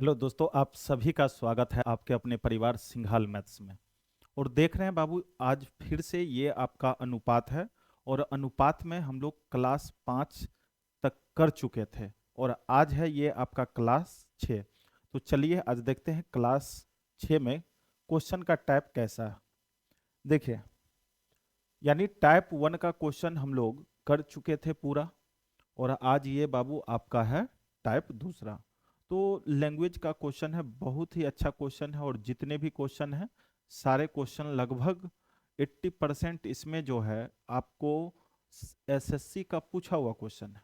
Hello दोस्तों, आप सभी का स्वागत है आपके अपने परिवार सिंघाल मैथ्स में। और देख रहे हैं बाबू, आज फिर से ये आपका अनुपात है। और अनुपात में हम लोग क्लास 5 तक कर चुके थे और आज है ये आपका क्लास 6। तो चलिए आज देखते हैं क्लास 6 में क्वेश्चन का टाइप कैसा है। देखिए, यानी टाइप 1 का क्वेश्चन हम लोग कर चुके थे पूरा, और आज ये बाबू आपका है टाइप दूसरा। तो लैंग्वेज का क्वेश्चन है, बहुत ही अच्छा क्वेश्चन है। और जितने भी क्वेश्चन हैं सारे क्वेश्चन लगभग 80% इसमें जो है आपको एसएससी का पूछा हुआ क्वेश्चन है।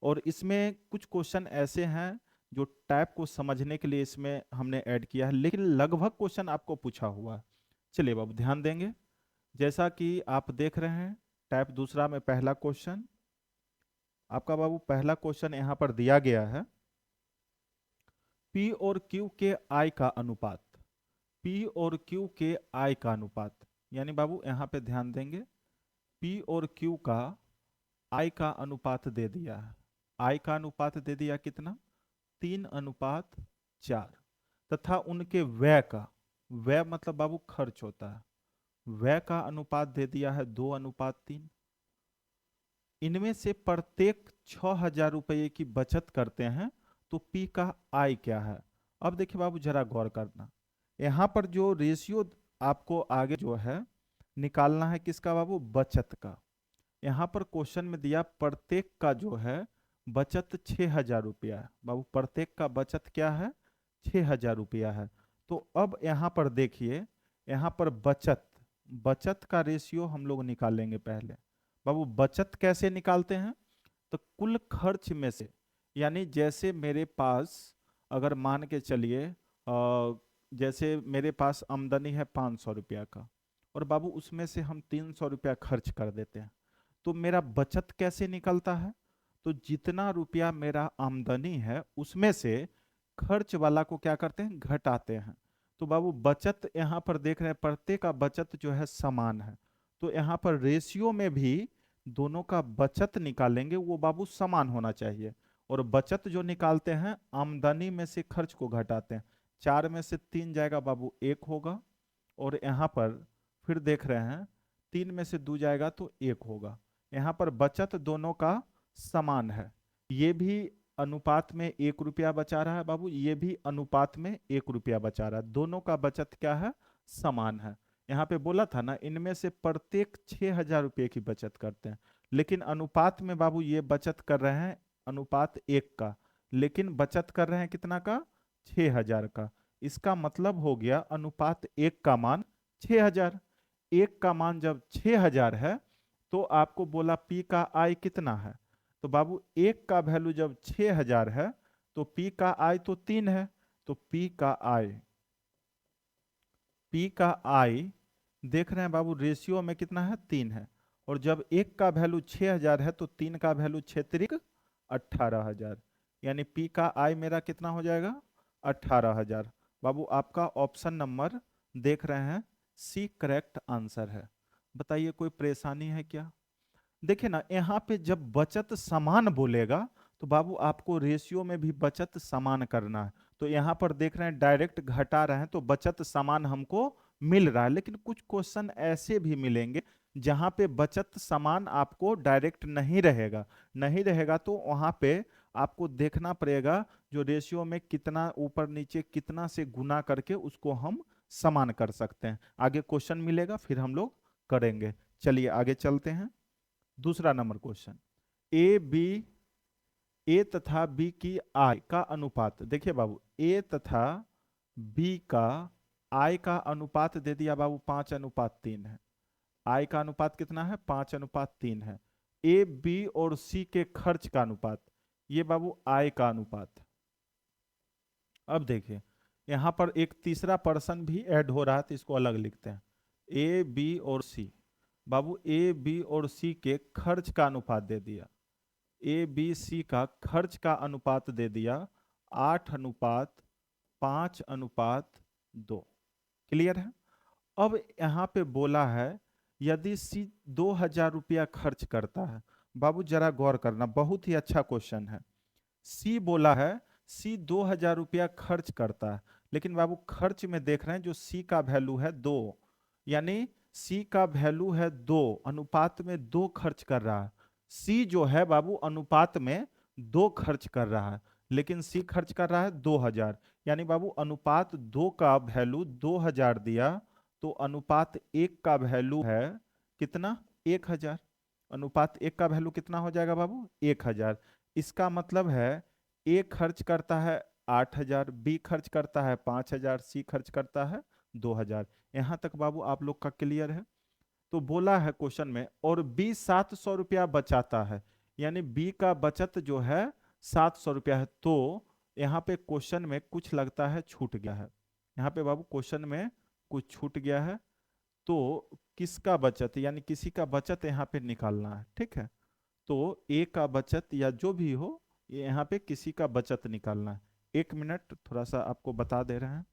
और इसमें कुछ क्वेश्चन ऐसे हैं जो टाइप को समझने के लिए इसमें हमने ऐड किया है, लेकिन लगभग क्वेश्चन आपको पूछा हुआ है। चलिए बाबू ध्यान देंगे। जैसा कि आप देख रहे हैं, टाइप दूसरा में पहला क्वेश्चन आपका बाबू, पहला क्वेश्चन यहाँ पर दिया गया है, P और Q के I का अनुपात। P और Q के I का अनुपात, यानी बाबू यहाँ पे ध्यान देंगे, P और Q का I का अनुपात दे दिया है। I का अनुपात दे दिया कितना, 3:4। तथा उनके व्यय का, व्यय मतलब बाबू खर्च होता है, व्यय का अनुपात दे दिया है 2:3। इनमें से प्रत्येक 6,000 रुपये की बचत करते हैं, तो पी का आई क्या है। अब देखिए बाबू जरा गौर करना, यहाँ पर जो रेशियो आपको आगे जो है निकालना है किसका बाबू, बचत का। यहाँ पर क्वेश्चन में दिया प्रत्येक का जो है बचत 6,000 रुपया है बाबू, प्रत्येक का बचत क्या है, 6,000 रुपया है। तो अब यहाँ पर देखिए, यहाँ पर बचत, बचत का रेशियो हम लोग निकालेंगे पहले। बाबू बचत कैसे निकालते हैं, तो कुल खर्च में से, यानी जैसे मेरे पास, अगर मान के चलिए जैसे मेरे पास आमदनी है 500 रुपया का, और बाबू उसमें से हम 300 रुपया खर्च कर देते हैं, तो मेरा बचत कैसे निकलता है, तो जितना रुपया मेरा आमदनी है उसमें से खर्च वाला को क्या करते हैं, घटाते हैं। तो बाबू बचत यहाँ पर देख रहे हैं, प्रत्येक का बचत जो है समान है, तो यहाँ पर रेशियो में भी दोनों का बचत निकालेंगे, वो बाबू समान होना चाहिए। और बचत जो निकालते हैं आमदनी में से खर्च को घटाते हैं, 4 में से 3 जाएगा बाबू 1 होगा। और यहाँ पर फिर देख रहे हैं 3 में से 2 जाएगा तो 1 होगा। यहाँ पर बचत दोनों का समान है, ये भी अनुपात में 1 रुपया बचा रहा है बाबू, ये भी अनुपात में 1 रुपया बचा रहा है, दोनों का बचत क्या है, समान है। यहाँ पे बोला था ना, इनमें से प्रत्येक 6,000 रुपये की बचत करते हैं, लेकिन अनुपात में बाबू ये बचत कर रहे हैं अनुपात 1 का, लेकिन बचत कर रहे हैं कितना का, 6,000 का। इसका मतलब हो गया अनुपात 1 का मान 6,000। 1 का मान जब 6,000 है, तो आपको बोला पी का आई कितना है, तो बाबू 1 का वैल्यू जब 6,000 है, तो पी का आई तो 3 है, तो पी का आई, पी का आई देख रहे हैं बाबू रेशियो में कितना है, 3 है। और जब 1 का वैल्यू 6,000 है, तो 3 का वैल्यू 6 18,000, यानी पी का आई मेरा कितना हो जाएगा, 18,000। बाबू आपका ऑप्शन नंबर देख रहे हैं सी करेक्ट आंसर है। बताइए कोई परेशानी है क्या। देखिए ना, यहाँ पे जब बचत समान बोलेगा, तो बाबू आपको रेशियो में भी बचत समान करना है। तो यहाँ पर देख रहे हैं डायरेक्ट घटा रहे हैं, तो बचत समान हमको मिल रहा है। लेकिन कुछ क्वेश्चन ऐसे भी मिलेंगे जहाँ पे बचत समान आपको डायरेक्ट नहीं रहेगा, नहीं रहेगा तो वहाँ पे आपको देखना पड़ेगा जो रेशियो में कितना ऊपर नीचे कितना से गुना करके उसको हम समान कर सकते हैं। आगे क्वेश्चन मिलेगा फिर हम लोग करेंगे। चलिए आगे चलते हैं। दूसरा नंबर क्वेश्चन, ए बी, ए तथा बी की आई का अनुपात। देखिए बाबू, ए तथा बी का आई का अनुपात दे दिया बाबू 5:3 है। आई का अनुपात कितना है, 5:3 है। ए बी और सी के खर्च का अनुपात, ये बाबू आई का अनुपात। अब देखिए यहां पर एक तीसरा पर्सन भी ऐड हो रहा है, तो इसको अलग लिखते हैं, ए बी और सी। बाबू ए बी और सी के खर्च का अनुपात दे दिया, ए बी सी का खर्च का अनुपात दे दिया 8:5:2। क्लियर है। अब यहाँ पे बोला है यदि सी 2,000 रुपया खर्च करता है। बाबू जरा गौर करना, बहुत ही अच्छा क्वेश्चन है। सी बोला है सी 2000 रुपया खर्च करता है, लेकिन बाबू खर्च में देख रहे हैं जो सी का वैल्यू है 2, यानी सी का वैल्यू है 2, अनुपात में 2 खर्च कर रहा है। सी जो है बाबू अनुपात में 2 खर्च कर रहा है, लेकिन सी खर्च कर रहा है 2000, यानी बाबू अनुपात 2 का वैल्यू 2000 दिया, तो अनुपात 1 का वैल्यू है कितना, 1000। अनुपात 1 का वैल्यू कितना हो जाएगा बाबू, 1000। इसका मतलब है ए खर्च करता है 8000, बी खर्च करता है 5000, सी खर्च करता है 2000। यहां तक बाबू आप लोग का क्लियर है। तो बोला है क्वेश्चन में, और बी 700 रुपया बचाता है, यानी बी का बचत जो है 700 रुपया है। तो यहाँ पे क्वेश्चन में कुछ लगता है छूट गया है, यहाँ पे बाबू क्वेश्चन में कुछ छूट गया है। तो किसका बचत, यानी किसी का बचत यहाँ पे निकालना है, ठीक है। तो ए का बचत या जो भी हो, ये यहाँ पे किसी का बचत निकालना है। 1 मिनट थोड़ा सा आपको बता दे रहे हैं।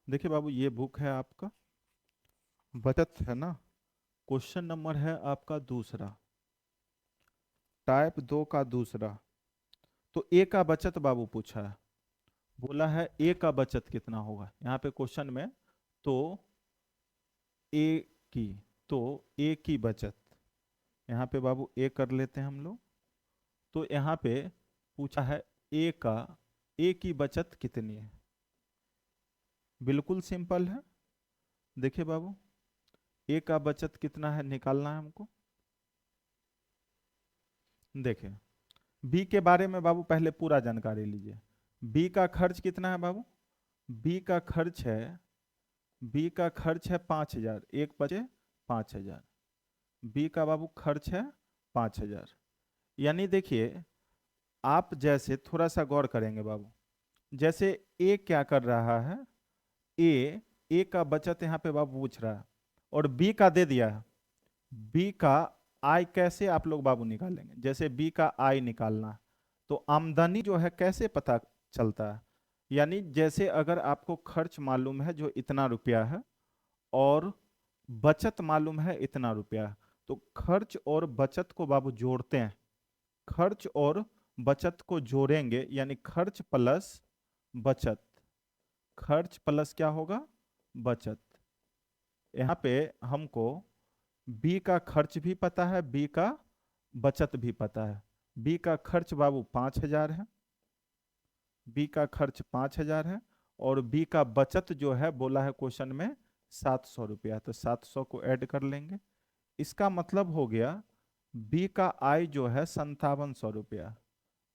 देखिए बाबू, ये बुक है आपका, बचत है ना। क्वेश्चन नंबर है आपका दूसरा, टाइप 2 का दूसरा। तो ए का बचत बाबू पूछा है, बोला है ए का बचत कितना होगा यहाँ पे क्वेश्चन में। तो ए की, तो ए की बचत, यहाँ पे बाबू ए कर लेते हैं हम लोग। तो यहाँ पे पूछा है ए का, ए की बचत कितनी है। बिल्कुल सिंपल है। देखिए बाबू, ए का बचत कितना है निकालना है हमको। देखिए बी के बारे में बाबू पहले पूरा जानकारी लीजिए। बी का खर्च कितना है बाबू, बी का खर्च है, बी का खर्च है 5000, एक बचे 5000। बी का बाबू खर्च है 5000, यानी देखिए आप जैसे थोड़ा सा गौर करेंगे बाबू, जैसे ए क्या कर रहा है, ए का बचत यहाँ पे बाबू पूछ रहा है और बी का दे दिया है। बी का आय कैसे आप लोग बाबू निकालेंगे, जैसे बी का आय निकालना, तो आमदनी जो है कैसे पता चलता है, यानी जैसे अगर आपको खर्च मालूम है जो इतना रुपया है और बचत मालूम है इतना रुपया, तो खर्च और बचत को बाबू जोड़ते हैं, खर्च और बचत को जोड़ेंगे, यानी खर्च प्लस बचत, खर्च प्लस क्या होगा, बचत। यहाँ पे हमको बी का खर्च भी पता है, बी का बचत भी पता है। बी का खर्च बाबू 5000 है, बी का खर्च 5000 है, और बी का बचत जो है बोला है क्वेश्चन में 700 रुपया, तो 700 को ऐड कर लेंगे। इसका मतलब हो गया बी का आय जो है 5700 रुपया,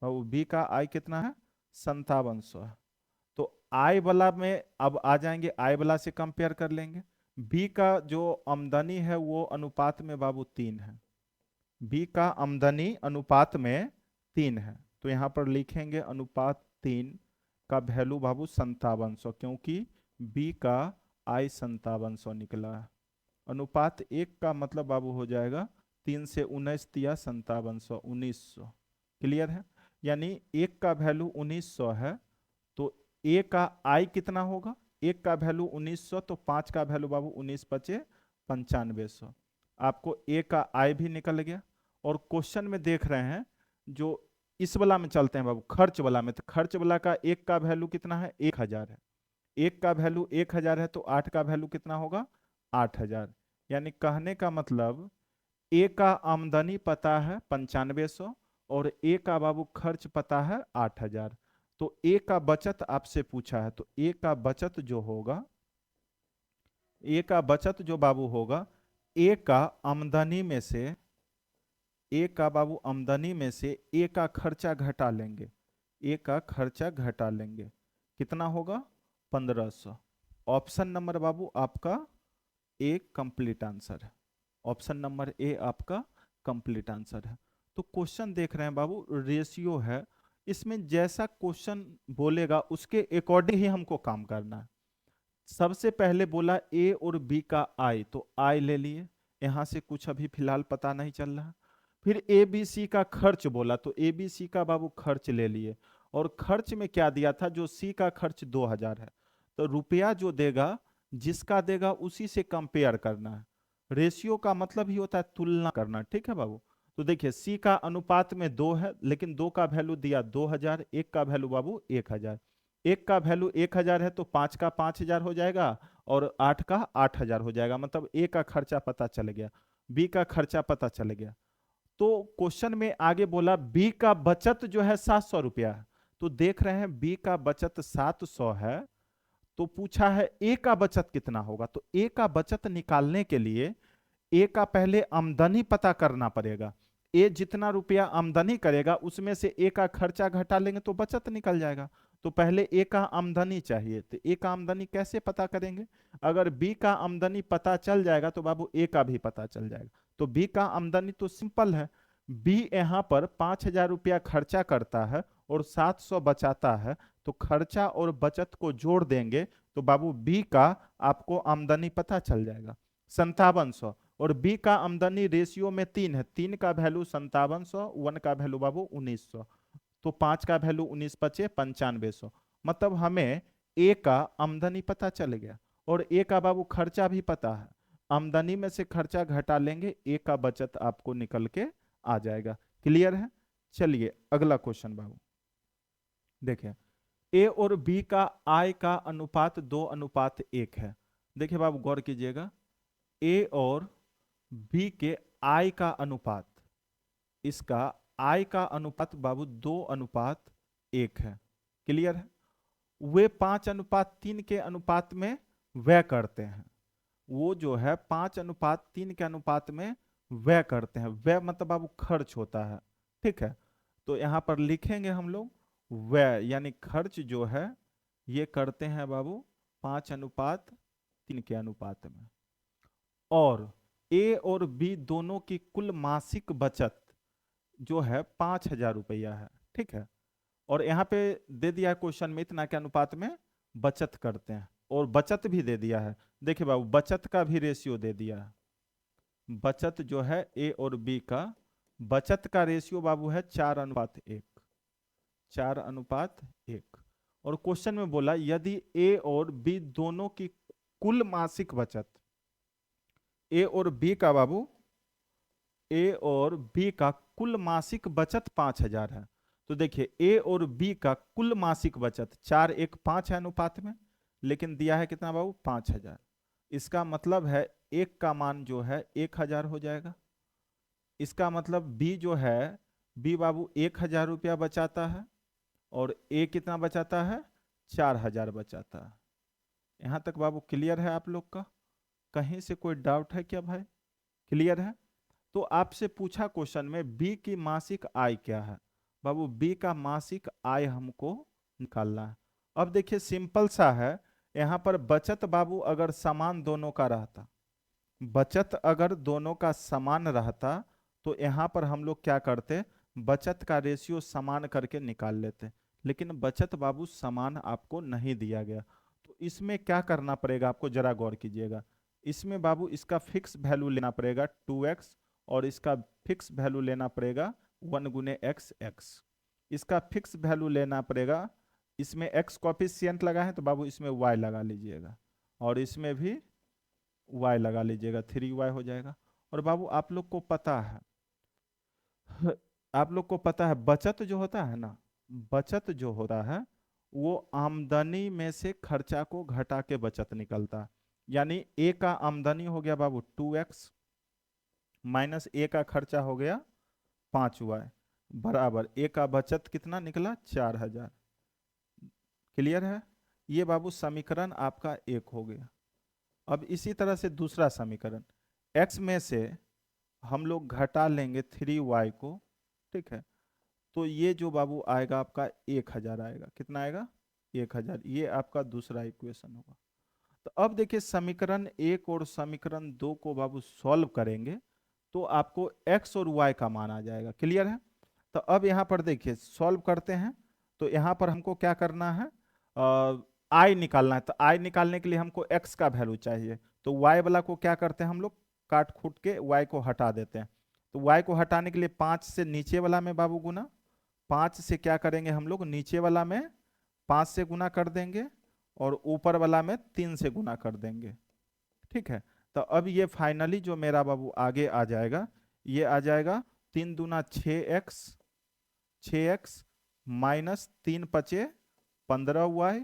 और बी का आय कितना है 5700। तो आय वाला में अब आ जाएंगे, आय वाला से कंपेयर कर लेंगे। बी का जो आमदनी है वो अनुपात में बाबू 3 है, बी का आमदनी अनुपात में 3 है, तो यहाँ पर लिखेंगे अनुपात 3 का वैल्यू बाबू 5700, क्योंकि बी का आय 5700 निकला है। अनुपात 1 का मतलब बाबू हो जाएगा 3 से 19 दिया 5700, 1900। क्लियर है, यानी 1 का वैल्यू 1900 है, तो ए का आय कितना होगा, 1 का वैल्यू 1900, तो 5 का वैल्यू बाबू 19 बचे 9500। आपको ए का आय भी निकल गया। और क्वेश्चन में देख रहे हैं जो इस वाला में चलते हैं बाबू, खर्च वाला में, तो खर्च वाला का 1 का वैल्यू कितना है 1000 है, 1 का वैल्यू 1000 है, तो 8 का वैल्यू कितना होगा 8000। यानी कहने का मतलब ए का आमदनी पता है 9500 और ए का बाबू खर्च पता है 8000। तो ए का बचत आपसे पूछा है, तो ए का बचत जो होगा, ए का बचत जो बाबू होगा, ए का आमदनी में से, ए का बाबू आमदनी में से ए का खर्चा घटा लेंगे, ए का खर्चा घटा लेंगे, कितना होगा 1500। ऑप्शन नंबर बाबू आपका ए कंप्लीट आंसर है, ऑप्शन नंबर ए आपका कंप्लीट आंसर है। तो क्वेश्चन देख रहे हैं बाबू, रेशियो है, इसमें जैसा क्वेश्चन बोलेगा उसके अकॉर्डिंग ही हमको काम करना है। सबसे पहले बोला ए और बी का आय, तो आय ले लिए, यहां से कुछ अभी फिलहाल पता नहीं चल रहा। फिर ए बी सी का खर्च बोला, तो ए बी सी का बाबू खर्च ले लिए, और खर्च में क्या दिया था, जो सी का खर्च 2000 है, तो रुपया जो देगा, जिसका देगा उसी से कंपेयर करना है। रेशियो का मतलब ही होता है तुलना करना, ठीक है बाबू। तो देखिए सी का अनुपात में 2 है, लेकिन 2 का वैल्यू दिया 2000, एक का वैल्यू बाबू 1000। एक का वैल्यू 1000 है तो 5 का 5000 हो जाएगा और 8 का 8000 हो जाएगा। मतलब ए का खर्चा पता चल गया, बी का खर्चा पता चल गया। तो क्वेश्चन में आगे बोला बी का बचत जो है 700 रुपया है। तो देख रहे हैं बी का बचत 700 है, तो पूछा है ए का बचत कितना होगा। तो ए का बचत निकालने के लिए ए का पहले आमदनी पता करना पड़ेगा। ए जितना रुपया आमदनी करेगा उसमें से ए का खर्चा घटा लेंगे तो बचत निकल जाएगा। तो पहले ए का आमदनी चाहिए, तो ए का आमदनी कैसे पता करेंगे? अगर बी का आमदनी पता चल जाएगा तो बाबू ए का भी पता चल जाएगा। तो बी का आमदनी तो सिंपल है, बी यहां पर 5000 रुपया खर्चा करता है और 700 बचाता है, तो खर्चा और बचत को जोड़ देंगे तो बाबू बी का आपको आमदनी पता चल जाएगा 5700। और बी का आमदनी रेशियो में 3 है, 3 का वैल्यू 5700, 1 का वैल्यू बाबू 1900, तो 5 का वैल्यू 19 बचे 9500। मतलब हमें ए का आमदनी पता चल गया और ए का बाबू खर्चा भी पता है। आमदनी में से खर्चा घटा लेंगे, ए का बचत आपको निकल के आ जाएगा। क्लियर है? चलिए अगला क्वेश्चन बाबू देखिए, ए और बी का आय का अनुपात 2:1 है। देखिए बाबू गौर कीजिएगा, ए और बी के आय का अनुपात, इसका आय का अनुपात बाबू 2:1 है। क्लियर है? वे 5:3 के अनुपात में व्यय करते हैं। वो जो है 5:3 के अनुपात में व्यय करते हैं। व्यय मतलब बाबू खर्च होता है। ठीक है, तो यहां पर लिखेंगे हम लोग व्यय यानी खर्च जो है ये करते हैं बाबू 5:3 के अनुपात में। और ए और बी दोनों की कुल मासिक बचत जो है 5000 रुपया है। ठीक है, और यहाँ पे दे दिया है क्वेश्चन में इतना के अनुपात में बचत करते हैं, और बचत भी दे दिया है। देखिए बाबू बचत का भी रेशियो दे दिया है। बचत जो है ए और बी का बचत का रेशियो बाबू है 4:1, 4:1। और क्वेश्चन में बोला यदि ए और बी दोनों की कुल मासिक बचत, ए और बी का बाबू, ए और बी का कुल मासिक बचत 5000 है। तो देखिए ए और बी का कुल मासिक बचत 4:1 है अनुपात में, लेकिन दिया है कितना बाबू 5000। इसका मतलब है एक का मान जो है 1000 हो जाएगा। इसका मतलब बी जो है, बी बाबू 1000 रुपया बचाता है और ए कितना बचाता है 4000 बचाता है। यहां तक बाबू क्लियर है आप लोग का? कहीं से कोई डाउट है क्या भाई? क्लियर है? तो आपसे पूछा क्वेश्चन में बी की मासिक आय क्या है। बाबू बी का मासिक आय हमको निकालना है। अब देखिए सिंपल सा है, यहां पर बचत बाबू अगर समान दोनों का रहता, बचत अगर दोनों का समान रहता तो यहां पर हम लोग क्या करते, बचत का रेशियो समान करके निकाल लेते। लेकिन बचत बाबू समान आपको नहीं दिया गया, तो इसमें क्या करना पड़ेगा आपको जरा गौर कीजिएगा। इसमें बाबू इसका फिक्स वैल्यू लेना पड़ेगा 2x, और इसका फिक्स वैल्यू लेना पड़ेगा 1 गुने x। इसका फिक्स वैल्यू लेना पड़ेगा, इसमें x कोएफिशिएंट लगा है तो बाबू इसमें y लगा लीजिएगा, और इसमें भी y लगा लीजिएगा, 3y हो जाएगा। और बाबू आप लोग को पता है, आप लोग को पता है बचत जो होता है ना, बचत जो होता है वो आमदनी में से खर्चा को घटा के बचत निकलता है। यानी ए का आमदनी हो गया बाबू 2x माइनस ए का खर्चा हो गया 5y बराबर ए का बचत कितना निकला 4000। क्लियर है? ये बाबू समीकरण आपका एक हो गया। अब इसी तरह से दूसरा समीकरण, x में से हम लोग घटा लेंगे 3y को। ठीक है, तो ये जो बाबू आएगा आपका 1000 आएगा। कितना आएगा? 1000। ये आपका दूसरा इक्वेशन होगा। तो अब देखिए समीकरण 1 और समीकरण 2 को बाबू सॉल्व करेंगे तो आपको x और y का मान आ जाएगा। क्लियर है? तो अब यहाँ पर देखिए सॉल्व करते हैं, तो यहाँ पर हमको क्या करना है, i निकालना है। तो i निकालने के लिए हमको x का वैल्यू चाहिए, तो y वाला को क्या करते हैं हम लोग काट खूट के y को हटा देते हैं। तो y को हटाने के लिए 5 से नीचे वाला में बाबू गुना, 5 से क्या करेंगे हम लोग नीचे वाला में 5 से गुना कर देंगे और ऊपर वाला में 3 से गुना कर देंगे। ठीक है, तो अब ये फाइनली जो मेरा बाबू आगे आ जाएगा, ये आ जाएगा 3 दूना 6x, 6x माइनस 3 पचे 15y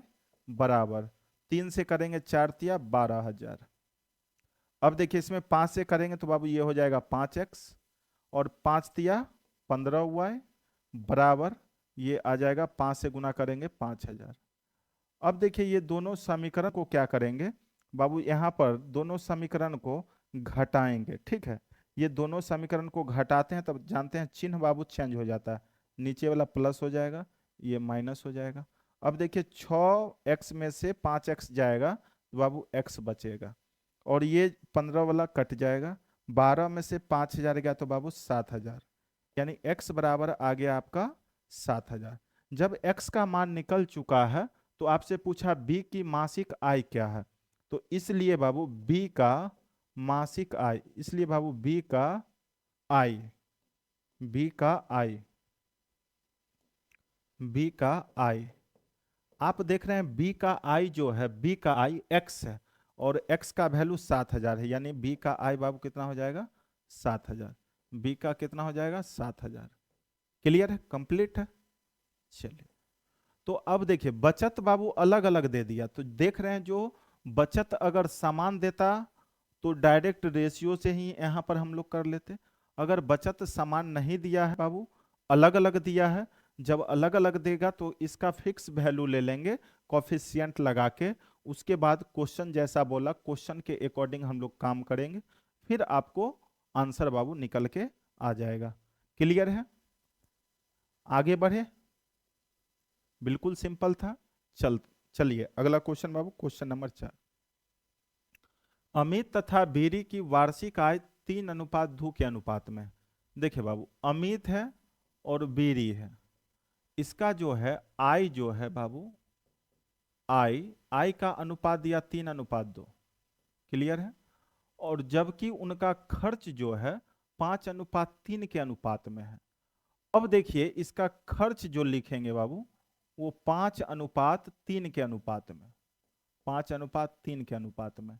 बराबर 3 से करेंगे 4 तिया 12,000। अब देखिए इसमें 5 से करेंगे तो बाबू ये हो जाएगा 5x और 5 तिया 15y बराबर ये आ जाएगा 5 से गुना करेंगे 5,000। अब देखिए ये दोनों समीकरण को क्या करेंगे बाबू, यहाँ पर दोनों समीकरण को घटाएंगे। ठीक है, ये दोनों समीकरण को घटाते हैं तब जानते हैं चिन्ह बाबू चेंज हो जाता है, नीचे वाला प्लस हो जाएगा, ये माइनस हो जाएगा। अब देखिए 6x में से 5x जाएगा तो बाबू x बचेगा और ये 15 वाला कट जाएगा, 12 में से 5,000 गया तो बाबू 7,000, यानी x बराबर आ गया आपका 7,000। जब x का मान निकल चुका है तो आपसे पूछा b की मासिक आय क्या है, तो इसलिए बाबू b का मासिक आय, इसलिए बाबू b का आय, b का आय, b का आय, आप देख रहे हैं b का आय जो है, b का आय x है और x का वैल्यू 7,000 है, यानी b का आय बाबू कितना हो जाएगा 7,000, b का कितना हो जाएगा 7,000। क्लियर है, कंप्लीट है। चलिए तो अब देखिए बचत बाबू अलग अलग दे दिया, तो देख रहे हैं जो बचत अगर समान देता तो डायरेक्ट रेशियो से ही यहां पर हम लोग कर लेते, अगर बचत समान नहीं दिया है बाबू, अलग अलग दिया है, जब अलग अलग देगा तो इसका फिक्स वैल्यू ले लेंगे कोफिशिएंट लगा के, उसके बाद क्वेश्चन जैसा बोला क्वेश्चन के अकॉर्डिंग हम लोग काम करेंगे, फिर आपको आंसर बाबू निकल के आ जाएगा। क्लियर है, आगे बढ़े, बिल्कुल सिंपल था। चलिए अगला क्वेश्चन बाबू, क्वेश्चन नंबर 4। अमित तथा बीरी की वार्षिक आय 3:2 के अनुपात में। देखिए बाबू अमित है और बीरी है, इसका जो है आय जो है बाबू, आय का अनुपात दिया 3:2। क्लियर है, और जबकि उनका खर्च जो है 5:3 के अनुपात में है। अब देखिए इसका खर्च जो लिखेंगे बाबू वो 5:3 के अनुपात में, 5:3 के अनुपात में,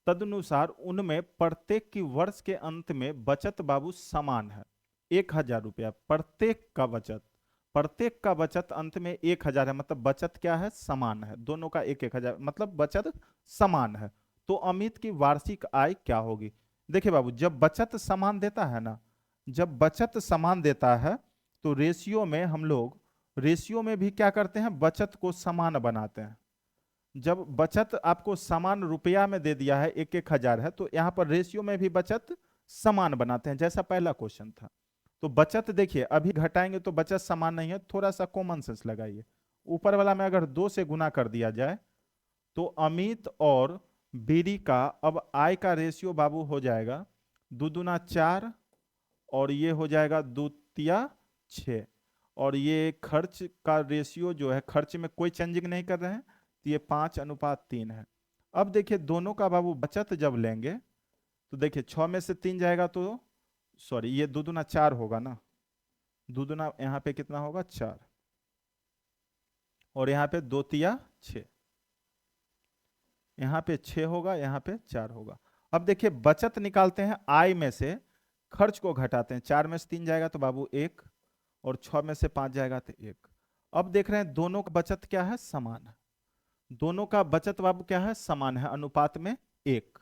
तदनुसार उनमें प्रत्येक की वर्ष के अंत में बचत बाबू समान है, 1,000 रुपया प्रत्येक का बचत, प्रत्येक का बचत अंत में 1,000 है, मतलब बचत क्या है समान है, दोनों का 1,000 मतलब बचत समान है। तो अमित की वार्षिक आय क्या होगी। देखिए बाबू जब बचत समान देता है ना, जब बचत समान देता है तो रेशियो में हम लोग, रेशियो में भी क्या करते हैं बचत को समान बनाते हैं। जब बचत आपको समान रुपया में दे दिया है 1,000 है तो यहाँ पर रेशियो में भी बचत समान बनाते हैं, जैसा पहला क्वेश्चन था। तो बचत देखिए अभी घटाएंगे तो बचत समान नहीं है, थोड़ा सा कॉमन सेंस लगाइए, ऊपर वाला में अगर 2 से गुना कर दिया जाए तो अमित और बीरी का अब आय का रेशियो बाबू हो जाएगा 2 दूना 4 और ये हो जाएगा 2 तिया 6, और ये खर्च का रेशियो जो है, खर्च में कोई चेंजिंग नहीं कर रहे हैं तो ये 5:3 है। अब देखिए दोनों का बाबू बचत जब लेंगे तो देखिए 6 में से 3 जाएगा तो सॉरी ये 2 दूना 4 होगा ना, 2 दूना यहाँ पे कितना होगा 4 और यहाँ पे 2 तिया 6, यहाँ पे 6 होगा, यहाँ पे 4 होगा। अब देखिए बचत निकालते हैं आय में से, खर्च को घटाते हैं, 4 में से 3 जाएगा तो बाबू 1 और 6 में से 5 जाएगा तो 1। अब देख रहे हैं दोनों का बचत क्या है समान है, दोनों का बचत बाबू क्या है समान है, अनुपात में 1,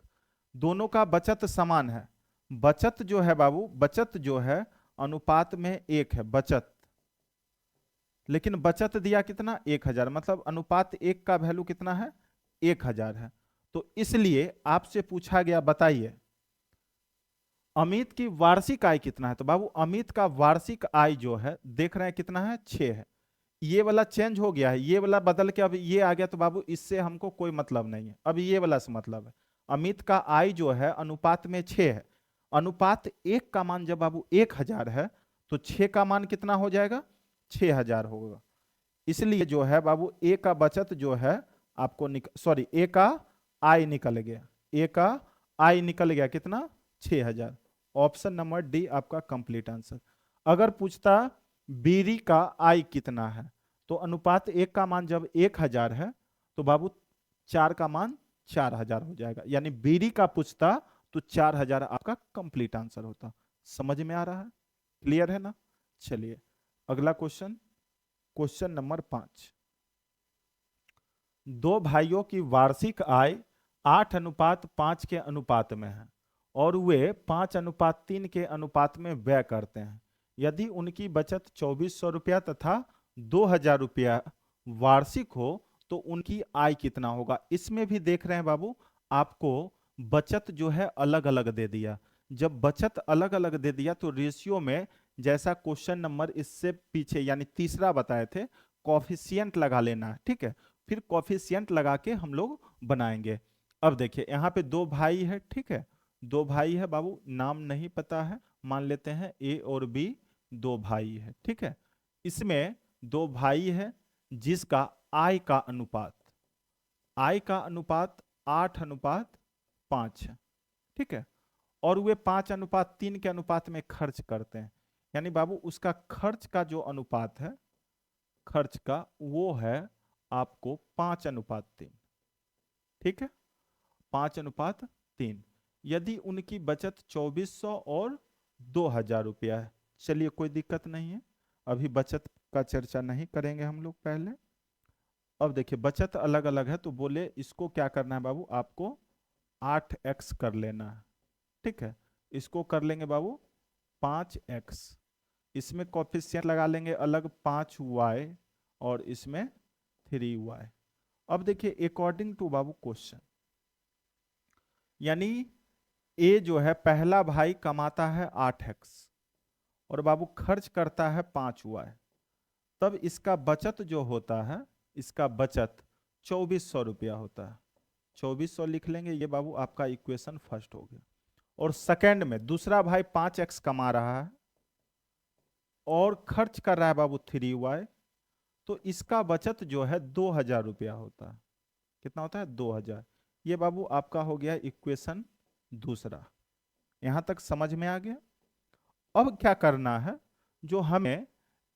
दोनों का बचत समान है, बचत जो है बाबू, बचत जो है अनुपात में 1 है बचत, लेकिन बचत दिया कितना 1,000, मतलब अनुपात 1 का वैल्यू कितना है 1,000 है। तो इसलिए आपसे पूछा गया बताइए अमित की वार्षिक आय कितना है, तो बाबू अमित का वार्षिक आय जो है देख रहे हैं कितना है 6 है, ये वाला चेंज हो गया है, ये वाला बदल के अब ये आ गया तो बाबू इससे हमको कोई मतलब नहीं है, अब ये वाला से मतलब है। अमित का आय जो है अनुपात में 6 है, अनुपात 1 का मान जब बाबू 1,000 है तो 6 का मान कितना हो जाएगा 6,000 होगा, इसलिए जो है बाबू ए का बचत जो है आपको सॉरी ए का आय निकल गया, ए का आय निकल गया कितना 6,000। ऑप्शन नंबर डी आपका कंप्लीट आंसर। अगर पूछता बीरी का आय कितना है तो अनुपात 1 का मान जब 1,000 है तो बाबू 4 का मान 4,000 हो जाएगा, यानी बीरी का पूछता तो 4,000 आपका कंप्लीट आंसर होता। समझ में आ रहा है, क्लियर है ना? चलिए अगला क्वेश्चन, क्वेश्चन नंबर 5। दो भाइयों की वार्षिक आय 8:5 के अनुपात में है और वे 5:3 के अनुपात में व्यय करते हैं। यदि उनकी बचत 2400 रुपया तथा 2000 रुपया वार्षिक हो तो उनकी आय कितना होगा? इसमें भी देख रहे हैं बाबू, आपको बचत जो है अलग अलग दे दिया। जब बचत अलग अलग दे दिया तो रेशियो में, जैसा क्वेश्चन नंबर इससे पीछे यानी तीसरा बताए थे, कॉफिशिएंट लगा लेना है। ठीक है, फिर कॉफिशिएंट लगा के हम लोग बनाएंगे। अब देखिए यहाँ पे दो भाई है, ठीक है, दो भाई है बाबू, नाम नहीं पता है, मान लेते हैं ए और बी, दो भाई है। ठीक है, इसमें दो भाई है जिसका आय का अनुपात 8:5 है। ठीक है, और वे 5:3 के अनुपात में खर्च करते हैं। यानी बाबू उसका खर्च का जो अनुपात है, खर्च का, वो है आपको 5:3। ठीक है, 5:3। यदि उनकी बचत 2400 और 2000 रुपया है, चलिए कोई दिक्कत नहीं है, अभी बचत का चर्चा नहीं करेंगे हम लोग पहले। अब देखिए बचत अलग अलग है तो बोले इसको क्या करना है बाबू, आपको 8x कर लेना है। ठीक है, इसको कर लेंगे बाबू 5x, इसमें कोफिशिएंट लगा लेंगे अलग 5y और इसमें 3y। अब देखिए अकॉर्डिंग टू बाबू क्वेश्चन, यानी ए जो है पहला भाई कमाता है 8x और बाबू खर्च करता है 5y, तब इसका बचत जो होता है, इसका बचत 2400 रुपया होता है। 2400 लिख लेंगे, ये बाबू आपका इक्वेशन फर्स्ट हो गया। और सेकंड में दूसरा भाई 5x कमा रहा है और खर्च कर रहा है बाबू 3y, तो इसका बचत जो है 2000 रुपया होता है। कितना होता है? 2000। ये बाबू आपका हो गया इक्वेशन दूसरा। यहां तक समझ में आ गया? अब क्या करना है, जो हमें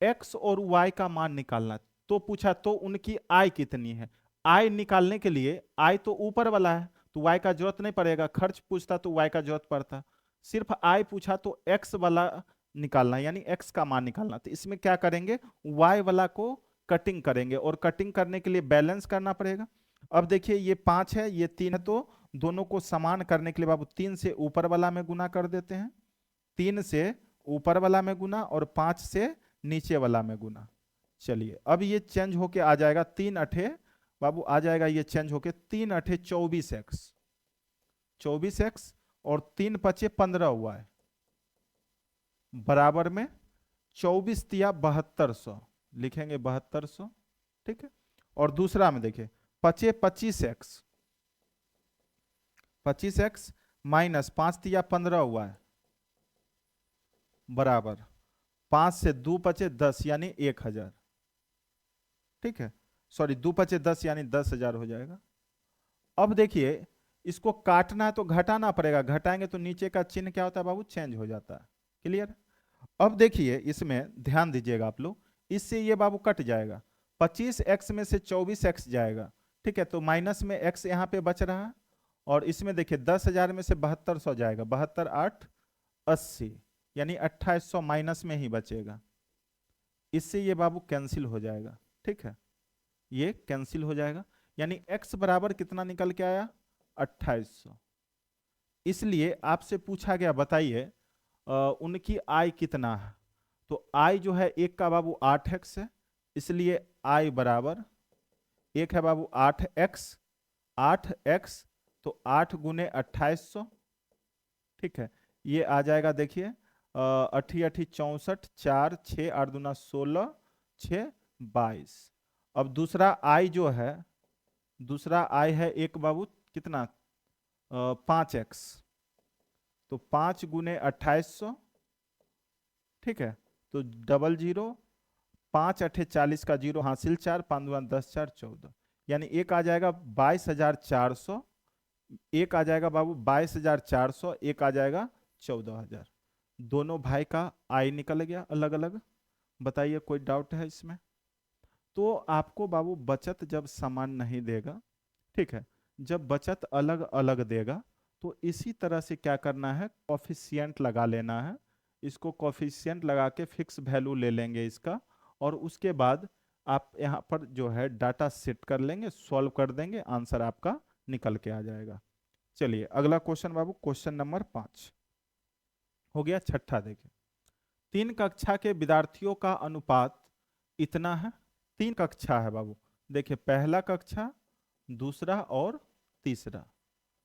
x और y का मान निकालना, तो पूछा तो उनकी आय कितनी है। आय निकालने के लिए आय तो ऊपर वाला है तो y का जरूरत नहीं पड़ेगा, खर्च पूछता तो y का जरूरत पड़ता, सिर्फ आय पूछा तो x वाला निकालना, यानी x का मान निकालना। तो इसमें क्या करेंगे, y वाला को कटिंग करेंगे और कटिंग करने के लिए बैलेंस करना पड़ेगा। अब देखिए ये 5 है, ये 3 है, तो दोनों को समान करने के लिए बाबू 3 से ऊपर वाला में गुना कर देते हैं, 3 से ऊपर वाला में गुना और 5 से नीचे वाला में गुना। चलिए अब ये चेंज होके आ जाएगा 3 अठे बाबू, आ जाएगा ये चेंज होके 3 अठे 24x और 3 पचे 15 हुआ है, बराबर में 24 तिया 7200 लिखेंगे, 7200। ठीक है, और दूसरा में देखिए पचे 25x माइनस 5 तिया 15 हुआ है, बराबर 5 से 2 पचे 10 यानी 1000। ठीक है, सॉरी 2 पचे 10 यानी 10,000 हो जाएगा। अब देखिए इसको काटना है तो घटाना पड़ेगा, घटाएंगे तो नीचे का चिन्ह क्या होता है बाबू, चेंज हो जाता है। क्लियर? अब देखिए इसमें ध्यान दीजिएगा आप लोग, इससे ये बाबू कट जाएगा, 25x में से 24x जाएगा। ठीक है, तो माइनस में x यहाँ पे बच रहा है और इसमें देखिए 10,000 में से 7200 जाएगा, 72 8 80 यानी 2800 माइनस में ही बचेगा। इससे ये बाबू कैंसिल हो जाएगा। ठीक है, ये कैंसिल हो जाएगा, यानी x बराबर कितना निकल के आया, 2800। इसलिए आपसे पूछा गया बताइए उनकी आय कितना है, तो आय जो है एक का बाबू 8x है, इसलिए आय बराबर एक है बाबू 8x, 8x तो 8 गुने 2800। ठीक है, ये आ जाएगा देखिए 8 8 64, 4 6 8 दूना 16, 6 22। अब दूसरा आय जो है, दूसरा आय है एक बाबू कितना 5x, तो 5 गुने 2800। ठीक है, तो 00, 5 8 40 का 0 हासिल 4, 5 दूना 10 4 14, यानी एक आ जाएगा 22,400, एक आ जाएगा बाबू 22,400, एक आ जाएगा 14,000। दोनों भाई का आय निकल गया अलग अलग। बताइए कोई डाउट है इसमें? तो आपको बाबू बचत जब समान नहीं देगा, ठीक है, जब बचत अलग अलग देगा तो इसी तरह से क्या करना है, कोफिशिएंट लगा लेना है, इसको कोफिशिएंट लगा के फिक्स वैल्यू ले लेंगे इसका, और उसके बाद आप यहाँ पर जो है डाटा सेट कर लेंगे, सॉल्व कर देंगे, आंसर आपका निकल के आ जाएगा। चलिए अगला क्वेश्चन बाबू, क्वेश्चन नंबर 5 हो गया। छठा देखिए, 3 कक्षा के विद्यार्थियों का अनुपात इतना है। 3 कक्षा है बाबू, देखिए पहला कक्षा, दूसरा और तीसरा,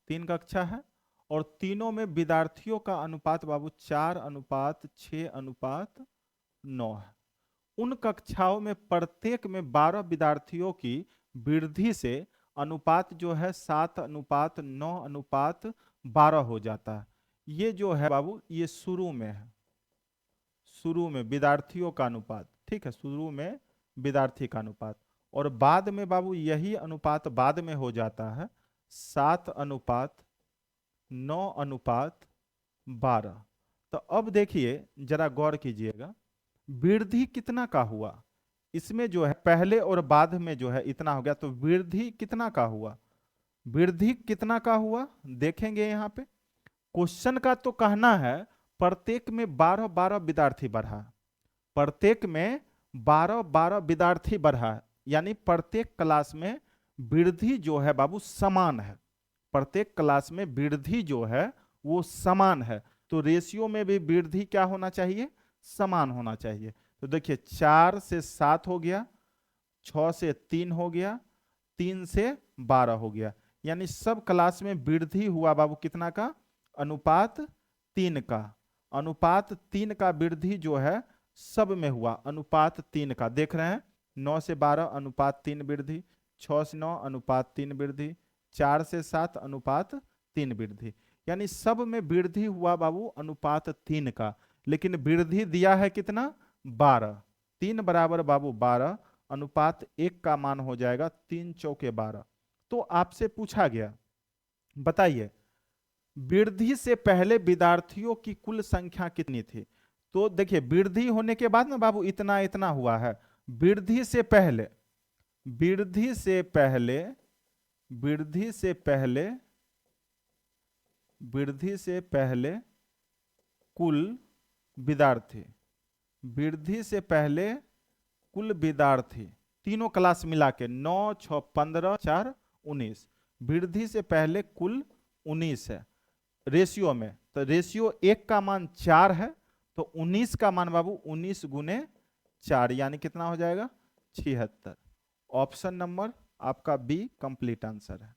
3 कक्षा है, और तीनों में विद्यार्थियों का अनुपात बाबू 4:6:9 है। उन कक्षाओं में प्रत्येक में 12 विद्यार्थियों की वृद्धि से अनुपात जो है 7:9:12 हो जाता है। ये जो है बाबू ये शुरू में है, शुरू में विद्यार्थियों का अनुपात, ठीक है, शुरू में विद्यार्थी का अनुपात, और बाद में बाबू यही अनुपात बाद में हो जाता है 7:9:12। तो अब देखिए जरा गौर कीजिएगा, वृद्धि कितना का हुआ, इसमें जो है पहले और बाद में जो है इतना हो गया, तो वृद्धि कितना का हुआ, वृद्धि कितना का हुआ देखेंगे यहाँ पे। क्वेश्चन का तो कहना है प्रत्येक में 12-12 विद्यार्थी बढ़ा, प्रत्येक में 12-12 विद्यार्थी बढ़ा, यानी प्रत्येक क्लास में वृद्धि जो है बाबू समान है, प्रत्येक क्लास में वृद्धि जो है वो समान है, तो रेशियो में भी वृद्धि क्या होना चाहिए, समान होना चाहिए। तो देखिए 4 से 7 हो गया, 6 से 3 हो गया, 3 से 12 हो गया, यानी सब क्लास में वृद्धि हुआ बाबू कितना का, अनुपात 3 का, अनुपात 3 का वृद्धि जो है सब में हुआ, अनुपात 3 का। देख रहे हैं 9 से 12 अनुपात 3 वृद्धि, 6 से 9 अनुपात 3 वृद्धि, 4 से 7 अनुपात 3 वृद्धि, यानी सब में वृद्धि हुआ बाबू अनुपात 3 का, लेकिन वृद्धि दिया है कितना, 12, 3 बराबर बाबू 12, अनुपात 1 का मान हो जाएगा 3 चौके 12। तो आपसे पूछा गया बताइए वृद्धि से पहले विद्यार्थियों की कुल संख्या कितनी थी। तो देखिए वृद्धि होने के बाद ना बाबू इतना इतना हुआ है, वृद्धि से पहले, वृद्धि से पहले, वृद्धि से पहले, वृद्धि से पहले कुल विद्यार्थी, वृद्धि से पहले कुल विद्यार्थी तीनों क्लास मिला के 9, 6, 15, 4, 19, वृद्धि से पहले कुल 19 है रेशियो में, तो रेशियो 1 का मान 4 है, तो 19 का मान बाबू 19 गुने 4 यानी कितना हो जाएगा 76। ऑप्शन नंबर आपका बी कंप्लीट आंसर है,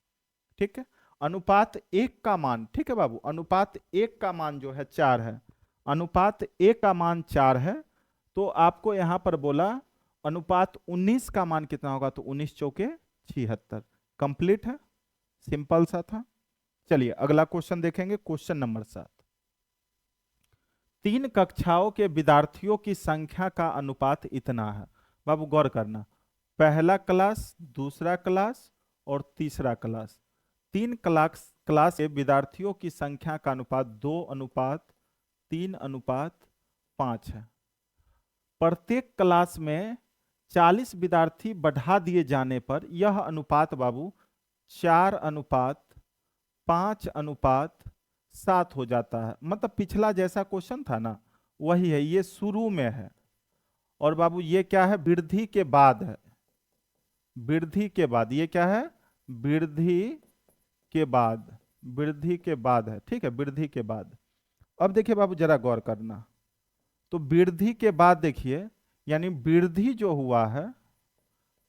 ठीक है। अनुपात 1 का मान, ठीक है बाबू, अनुपात 1 का मान जो है 4 है, अनुपात 1 का मान 4 है, तो आपको यहां पर बोला अनुपात 19 का मान कितना होगा, तो 19 चौके 76, कंप्लीट है, सिंपल सा था। चलिए अगला क्वेश्चन देखेंगे, क्वेश्चन नंबर 7। 3 कक्षाओं के विद्यार्थियों की संख्या का अनुपात इतना है। बाबू गौर करना, पहला क्लास, दूसरा क्लास और तीसरा क्लास, 3 क्लास के विद्यार्थियों की संख्या का अनुपात 2:3:5 है। प्रत्येक क्लास में 40 विद्यार्थी बढ़ा दिए जाने पर यह अनुपात बाबू 4:5:7 हो जाता है। मतलब पिछला जैसा क्वेश्चन था ना वही है, ये शुरू में है, और बाबू ये क्या है, वृद्धि के बाद है, वृद्धि के बाद, ये क्या है, वृद्धि के बाद, वृद्धि के बाद है, ठीक है, वृद्धि के बाद। अब देखिए बाबू जरा गौर करना, तो वृद्धि के बाद देखिए, यानी वृद्धि जो हुआ है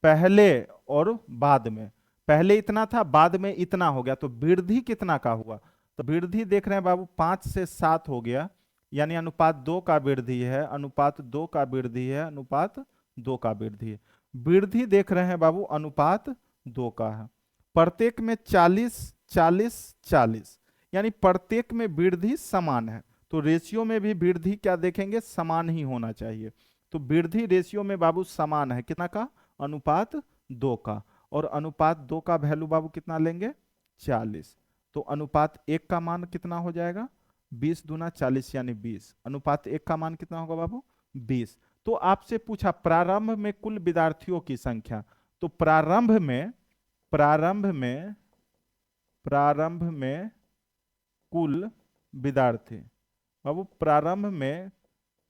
पहले और बाद में, पहले इतना था बाद में इतना हो गया, तो वृद्धि कितना का हुआ, तो वृद्धि देख रहे हैं बाबू 5 से 7 हो गया, यानी अनुपात 2 का वृद्धि है, अनुपात 2 का वृद्धि है, अनुपात 2 का वृद्धि है। वृद्धि देख रहे हैं बाबू अनुपात 2 का है, प्रत्येक में 40-40-40, यानी प्रत्येक में वृद्धि समान है, तो रेशियो में भी वृद्धि क्या देखेंगे, समान ही होना चाहिए। तो वृद्धि रेशियो में बाबू समान है, कितना का, अनुपात 2 का, और अनुपात 2 का वैल्यू बाबू कितना लेंगे 40, तो अनुपात 1 का मान कितना हो जाएगा 20 दूना 40 यानी 20, अनुपात 1 का मान कितना होगा बाबू 20। तो आपसे पूछा प्रारंभ में कुल विद्यार्थियों की संख्या, तो प्रारंभ में, प्रारंभ में, प्रारंभ में कुल विद्यार्थी बाबू, प्रारंभ में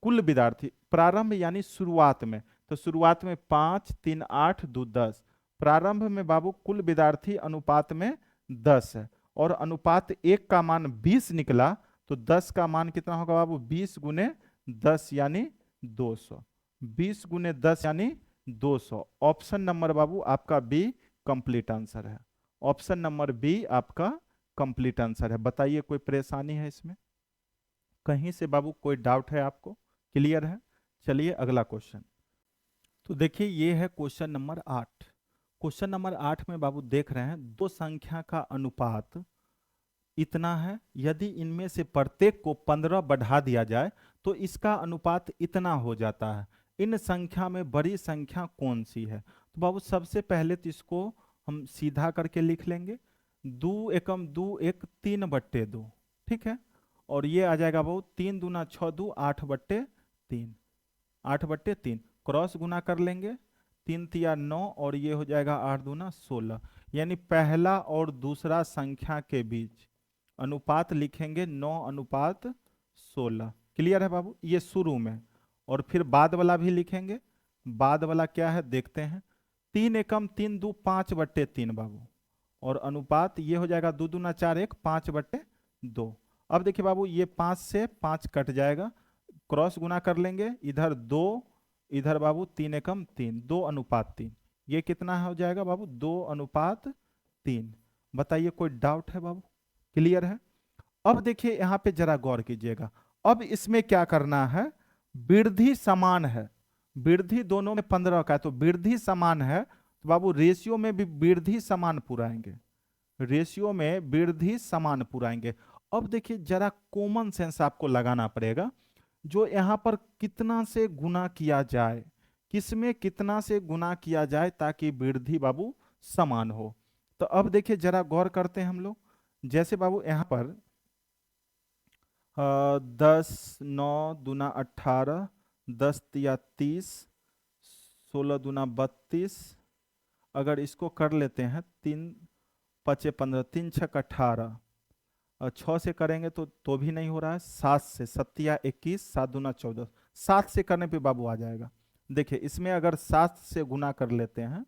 कुल विद्यार्थी प्रारंभ यानी शुरुआत में, तो शुरुआत में 5 3 8 2 10, प्रारंभ में बाबू कुल विद्यार्थी अनुपात में 10 है और अनुपात 1 का मान 20 निकला, तो 10 का मान कितना होगा बाबू 20 गुने 10 यानी 200, 20 गुने 10 यानी 200। ऑप्शन नंबर बाबू आपका बी कंप्लीट आंसर है, ऑप्शन नंबर बी आपका कंप्लीट आंसर है। बताइए कोई परेशानी है इसमें, कहीं से बाबू कोई डाउट है आपको, क्लियर है? चलिए अगला क्वेश्चन। तो देखिए ये है क्वेश्चन नंबर 8। क्वेश्चन नंबर 8 में बाबू देख रहे हैं दो संख्या का अनुपात इतना है, यदि इनमें से प्रत्येक को 15 बढ़ा दिया जाए तो इसका अनुपात इतना हो जाता है, इन संख्या में बड़ी संख्या कौन सी है? तो बाबू सबसे पहले तो इसको हम सीधा करके लिख लेंगे, 2 एकम 2 1 3/2, ठीक है। और ये आ जाएगा बाबू 3 दूना 6 2 8/3, 8/3 क्रॉस गुना कर लेंगे, 3 तिया 9 और ये हो जाएगा 8 दूना 16, यानी पहला और दूसरा संख्या के बीच अनुपात लिखेंगे 9:16। क्लियर है बाबू? ये शुरू में, और फिर बाद वाला भी लिखेंगे। बाद वाला क्या है देखते हैं, 3 एकम 3 2 5/3 बाबू, और अनुपात ये हो जाएगा 2 दूना 4 1 5/2। अब देखिए बाबू ये 5 से 5 कट जाएगा, क्रॉस गुना कर लेंगे, इधर 2 इधर बाबू 3 एकम 3, 2:3, ये कितना हो जाएगा बाबू 2:3। बताइए कोई डाउट है बाबू, क्लियर है? अब देखिए यहां पे जरा गौर कीजिएगा, अब इसमें क्या करना है, वृद्धि समान है, वृद्धि दोनों में 15 का है, तो वृद्धि समान है, तो बाबू रेशियो में भी वृद्धि समान पुराएंगे, रेशियो में वृद्धि समान पुराएंगे। अब देखिए जरा कॉमन सेंस आपको लगाना पड़ेगा, जो यहां पर कितना से गुना किया जाए, किसमें कितना से गुना किया जाए ताकि वृद्धि बाबू समान हो। तो अब देखिए जरा गौर करते हैं हम लोग, जैसे बाबू यहां पर 10 9 दूना 18, 10 तिया 30, 16 दूना 32, अगर इसको कर लेते हैं 3 5 15, 3 6 18, और 6 से करेंगे तो भी नहीं हो रहा है, 7 से 7 या 21, 7 दूना 14, 7 से करने पे बाबू आ जाएगा। देखिए इसमें अगर 7 से गुना कर लेते हैं,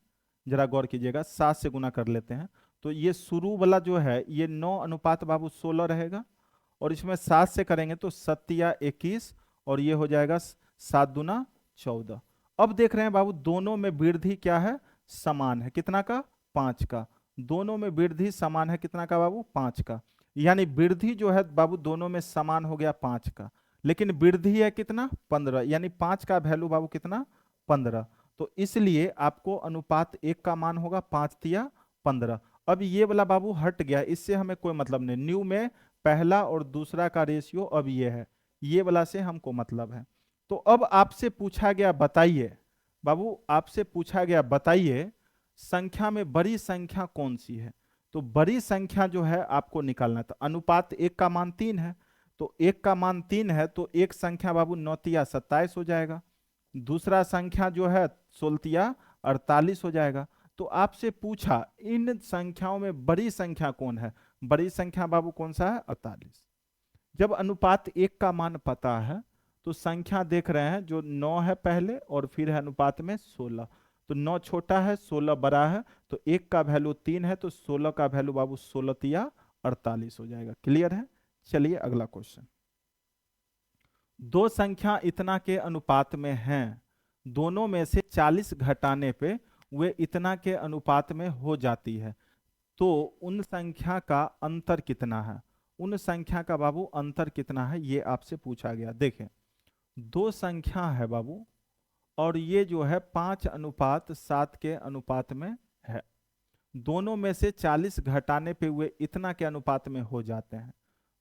जरा गौर कीजिएगा, 7 से गुना कर लेते हैं, तो ये शुरू वाला जो है ये 9:16 रहेगा, और इसमें 7 से करेंगे तो 7 या 21, और ये हो जाएगा 7 दूना 14। अब देख रहे हैं बाबू दोनों में वृद्धि क्या है, समान है, कितना का 5 का, दोनों में वृद्धि समान है, कितना का बाबू 5 का, यानी वृद्धि जो है बाबू दोनों में समान हो गया 5 का, लेकिन वृद्धि है कितना 15, यानी 5 का वैल्यू बाबू कितना 15, तो इसलिए आपको अनुपात 1 का मान होगा 5 तिया 15। अब ये वाला बाबू हट गया, इससे हमें कोई मतलब नहीं, न्यू में पहला और दूसरा का रेशियो अब ये है, ये वाला से हमको मतलब है। तो अब आपसे पूछा गया बताइए बाबू, आपसे पूछा गया बताइए संख्या में बड़ी संख्या कौन सी है, तो बड़ी संख्या जो है आपको निकालना है। तो अनुपात 1 का मान 3 है, तो 1 का मान 3 है, तो एक संख्या बाबू 9 तिया 27 हो जाएगा, दूसरा संख्या जो है 16 तिया 48 हो जाएगा। तो आपसे पूछा इन संख्याओं में बड़ी संख्या कौन है, बड़ी संख्या बाबू कौन सा है 48। जब अनुपात 1 का मान पता है तो संख्या देख रहे हैं जो 9 है पहले और फिर है अनुपात में 16, तो 9 छोटा है 16 बड़ा है, तो 1 का वैल्यू 3 है, तो 16 का वैल्यू बाबू 16 तिया 48 हो जाएगा। क्लियर है? चलिए अगला क्वेश्चन, दो संख्या इतना के अनुपात में हैं, दोनों में से 40 घटाने पे वे इतना के अनुपात में हो जाती है, तो उन संख्या का अंतर कितना है, उन संख्या का बाबू अंतर कितना है, ये आपसे पूछा गया। देखें दो संख्या है बाबू, और ये जो है 5:7 के अनुपात में है, दोनों में से 40 घटाने पे वे इतना के अनुपात में हो जाते हैं,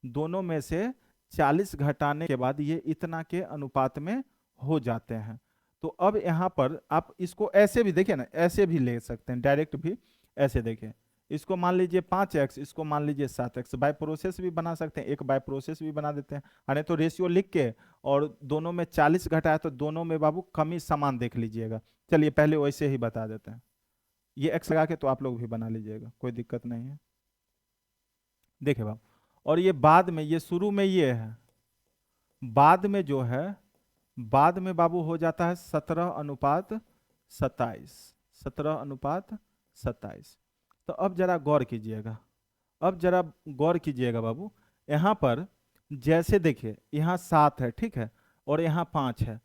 दोनों में से 40 घटाने के बाद ये इतना के अनुपात में हो जाते हैं। तो अब यहाँ पर आप इसको ऐसे भी देखिए ना, ऐसे भी ले सकते हैं, डायरेक्ट भी ऐसे देखें, इसको मान लीजिए 5x, इसको मान लीजिए 7x, बाय प्रोसेस भी बना सकते हैं, एक बाय प्रोसेस भी बना देते हैं, अरे तो रेशियो लिख के और दोनों में 40 घटाया तो दोनों में बाबू कमी समान देख लीजिएगा। चलिए पहले वैसे ही बता देते हैं, ये x लगा के तो आप लोग भी बना लीजिएगा, कोई दिक्कत नहीं है। देखिए बाबू, और ये बाद में, ये शुरू में ये है, बाद में जो है बाद में बाबू हो जाता है 17:27, 17:27। तो अब जरा गौर कीजिएगा, अब जरा गौर कीजिएगा बाबू, यहाँ पर जैसे देखिए यहाँ 7 है, ठीक है, और यहाँ 5 है।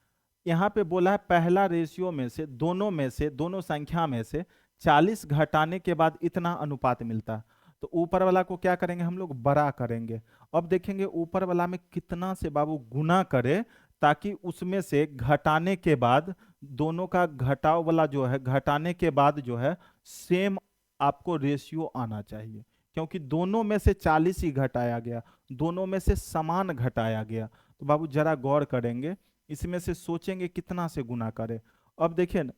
यहाँ पे बोला है पहला रेशियो में से, दोनों संख्या में से 40 घटाने के बाद इतना अनुपात मिलता है। तो ऊपर वाला को क्या करेंगे हम लोग, बड़ा करेंगे। अब देखेंगे ऊपर वाला में कितना से बाबू गुना करे, ताकि उसमें से घटाने के बाद दोनों का घटाव वाला जो है, घटाने के बाद जो है सेम आपको रेशियो आना चाहिए, क्योंकि दोनों में से 40 ही घटाया गया, दोनों में से समान घटाया गया। तो बाबू जरा गौर करेंगे, इसमें से सोचेंगे कितना से गुना करें। अब देखिए ना,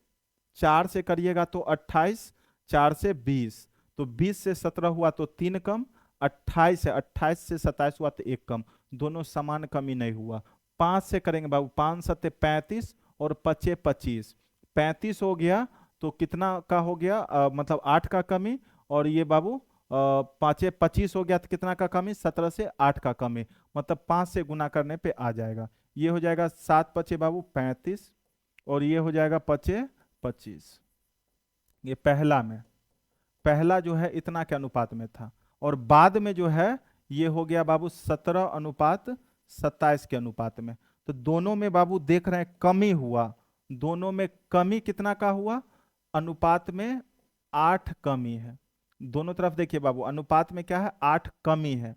4 से करिएगा तो 28, 4 से 20, तो 20 से 17 हुआ तो 3 कम, 28 है, 28 से 27 हुआ तो 1 कम, दोनों समान कमी नहीं हुआ। 5 से करेंगे बाबू, 5 सत्ते 35 और 5 25, 35 हो गया तो कितना का हो गया, मतलब 8 का कमी, और ये बाबू 5 25 हो गया तो कितना का कमी, 17 से 8 का कमी, मतलब 5 से गुना करने पे आ जाएगा। ये हो जाएगा 7 5 बाबू 35, और ये हो जाएगा 5 25। ये पहला जो है इतना के अनुपात में था, और बाद में जो है ये हो गया बाबू 17:27 के अनुपात में। तो दोनों में बाबू देख रहे हैं कमी हुआ, दोनों में कमी कितना का हुआ, अनुपात में 8 कमी है। दोनों तरफ देखिए बाबू, अनुपात में क्या है, 8 कमी है,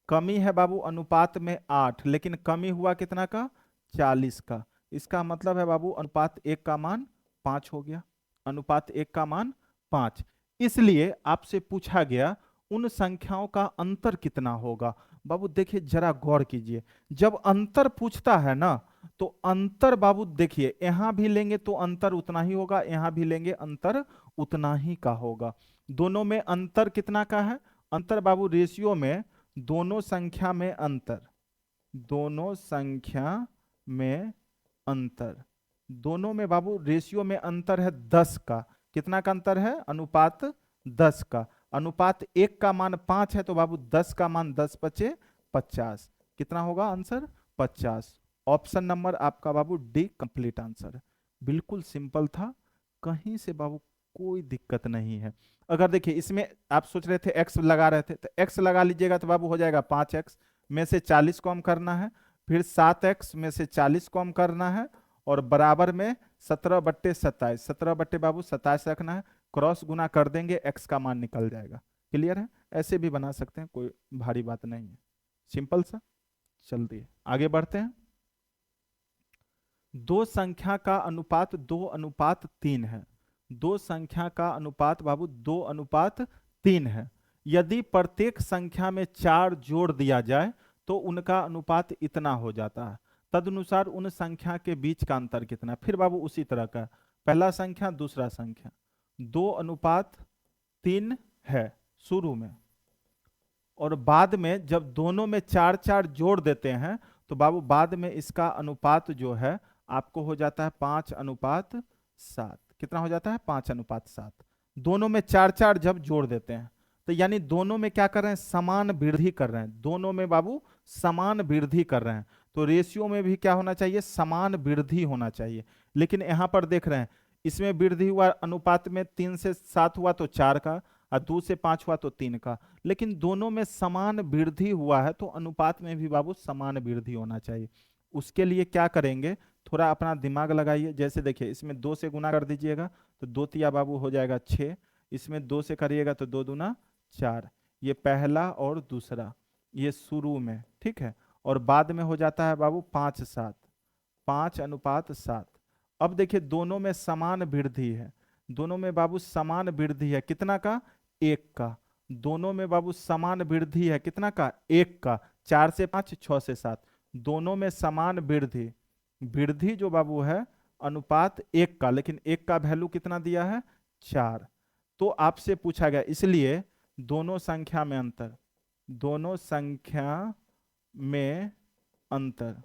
कमी है बाबू अनुपात में 8, लेकिन कमी हुआ कितना का, 40 का। इसका मतलब है बाबू अनुपात 1 का मान 5 हो गया, अनुपात 1 का मान 5। इसलिए आपसे पूछा गया उन संख्याओं का अंतर कितना होगा। बाबू देखिए जरा गौर कीजिए, जब अंतर पूछता है ना, तो अंतर बाबू देखिए यहां भी लेंगे तो अंतर उतना ही होगा, यहां भी लेंगे अंतर उतना ही का होगा। दोनों में अंतर कितना का है, अंतर बाबू रेशियो में, दोनों संख्या में अंतर, दोनों संख्या में अंतर, दोनों में बाबू रेशियो में अंतर है 10 का। कितना का अंतर है, अनुपात 10 का। अनुपात 1 का मान 5 है, तो बाबू 10 का मान 10 पचे 50, कितना होगा आंसर, 50। ऑप्शन नंबर आपका बाबू डी कंप्लीट आंसर। बिल्कुल सिंपल था, कहीं से बाबू कोई दिक्कत नहीं है। अगर देखिए इसमें आप सोच रहे थे एक्स लगा रहे थे, तो एक्स लगा लीजिएगा तो बाबू हो जाएगा 5x में से 40 कम करना है, फिर 7x में से 40 कम करना है, और बराबर में 17/27, 17 बाबू 27 रखना है, क्रॉस गुना कर देंगे, x का मान निकल जाएगा। क्लियर है, ऐसे भी बना सकते हैं, कोई भारी बात नहीं है, सिंपल सा। चलती आगे बढ़ते हैं। दो संख्या का अनुपात 2:3 है, दो संख्या का अनुपात बाबू 2:3 है। यदि प्रत्येक संख्या में 4 जोड़ दिया जाए तो उनका अनुपात इतना हो जाता है। तदनुसार उन संख्या के बीच का अंतर कितना है। फिर बाबू उसी तरह का, पहला संख्या दूसरा संख्या, 2:3 है शुरू में, और बाद में जब दोनों में 4 4 जोड़ देते हैं तो बाबू बाद में इसका अनुपात जो है आपको हो जाता है 5:7। कितना हो जाता है, 5:7। दोनों में 4 4 जब जोड़ देते हैं तो यानी दोनों में क्या कर रहे हैं, समान वृद्धि कर रहे हैं, दोनों में बाबू समान वृद्धि कर रहे हैं। तो रेशियो में भी क्या होना चाहिए, समान वृद्धि होना चाहिए। लेकिन यहां पर देख रहे हैं इसमें वृद्धि हुआ, अनुपात में 3 से 7 हुआ तो 4 का, और 2 से 5 हुआ तो 3 का, लेकिन दोनों में समान वृद्धि हुआ है तो अनुपात में भी बाबू समान वृद्धि होना चाहिए। उसके लिए क्या करेंगे, थोड़ा अपना दिमाग लगाइए। जैसे देखिए इसमें 2 से गुना कर दीजिएगा तो 2 तिया बाबू हो जाएगा 6, इसमें 2 से करिएगा तो 2 दूना 4। ये पहला और दूसरा, ये शुरू में, ठीक है, और बाद में हो जाता है बाबू 5:7, 5:7। अब देखिए दोनों में समान वृद्धि है, दोनों में बाबू समान वृद्धि है, कितना का, 1 का। दोनों में बाबू समान वृद्धि है, कितना का, 1 का। 4 से 5, 6 से 7, दोनों में समान वृद्धि, वृद्धि जो बाबू है अनुपात 1 का, लेकिन 1 का वैल्यू कितना दिया है, 4। तो आपसे पूछा गया, इसलिए दोनों संख्या में अंतर, दोनों संख्या में अंतर,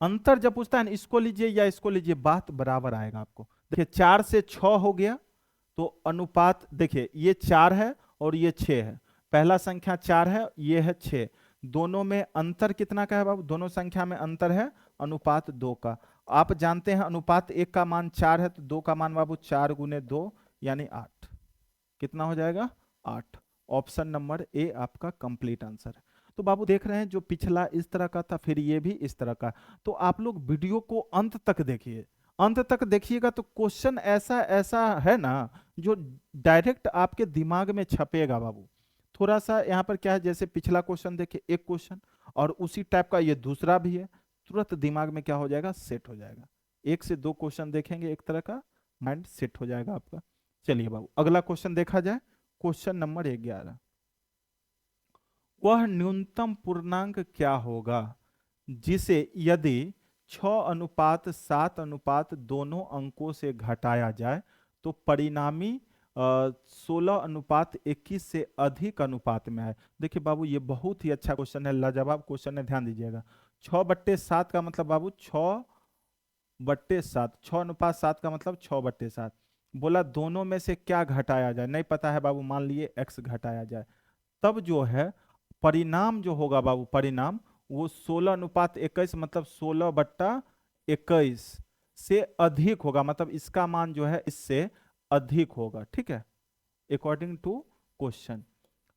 अंतर जब पूछता है ना, इसको लीजिए या इसको लीजिए, बात बराबर आएगा आपको। देखिए 4 से 6 हो गया तो अनुपात देखिए ये 4 है और ये 6 है, पहला संख्या 4 है, ये है 6, दोनों में अंतर कितना का है बाबू, दोनों संख्या में अंतर है अनुपात 2 का। आप जानते हैं अनुपात 1 का मान 4 है, तो 2 का मान बाबू 4 गुने 2 यानी 8। कितना हो जाएगा? 8। ऑप्शन नंबर ए आपका कंप्लीट आंसर है। तो बाबू देख रहे हैं जो पिछला इस तरह का था, फिर ये भी इस तरह का। तो आप लोग वीडियो को अंत तक देखिए, अंत तक देखिएगा तो क्वेश्चन ऐसा ऐसा है ना जो डायरेक्ट आपके दिमाग में छपेगा बाबू। थोड़ा सा यहाँ पर क्या है, जैसे पिछला क्वेश्चन देखिए, एक क्वेश्चन और उसी टाइप का ये दूसरा भी है, तुरंत दिमाग में क्या हो जाएगा, सेट हो जाएगा। 1 से 2 क्वेश्चन देखेंगे, एक तरह का माइंड सेट हो जाएगा आपका। चलिए बाबू अगला क्वेश्चन देखा जाए। क्वेश्चन नंबर 11, वह न्यूनतम पूर्णांक क्या होगा जिसे यदि 6:7 दोनों अंकों से घटाया जाए तो परिणामी 16:21 से अधिक अनुपात में आए। देखिए बाबू ये बहुत ही अच्छा क्वेश्चन है, लाजवाब क्वेश्चन है, ध्यान दीजिएगा। 6/7 का मतलब बाबू 6/7, 6:7 का मतलब 6/7। बोला दोनों में से क्या घटाया जाए, नहीं पता है बाबू, मान लिए x घटाया जाए, तब जो है परिणाम जो होगा बाबू, परिणाम वो 16:21 मतलब 16/21 से अधिक होगा, मतलब इसका मान जो है इससे अधिक होगा। ठीक है, अकॉर्डिंग टू क्वेश्चन।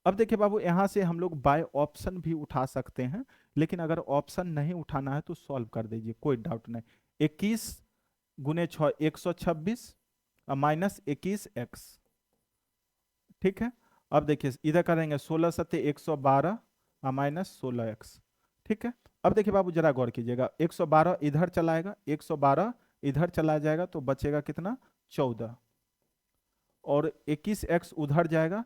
अब देखिए बाबू यहां से हम लोग बाय ऑप्शन भी उठा सकते हैं, लेकिन अगर ऑप्शन नहीं उठाना है तो सॉल्व कर दीजिए, कोई डाउट नहीं। 21 गुने 6 126 माइनस 21x। ठीक है, अब देखिए इधर करेंगे 16 सत्ते 112 माइनस 16x। ठीक है, अब देखिए बाबू जरा गौर कीजिएगा, 112 इधर चलाएगा, 112 इधर चला जाएगा तो बचेगा कितना, 14, और 21x उधर जाएगा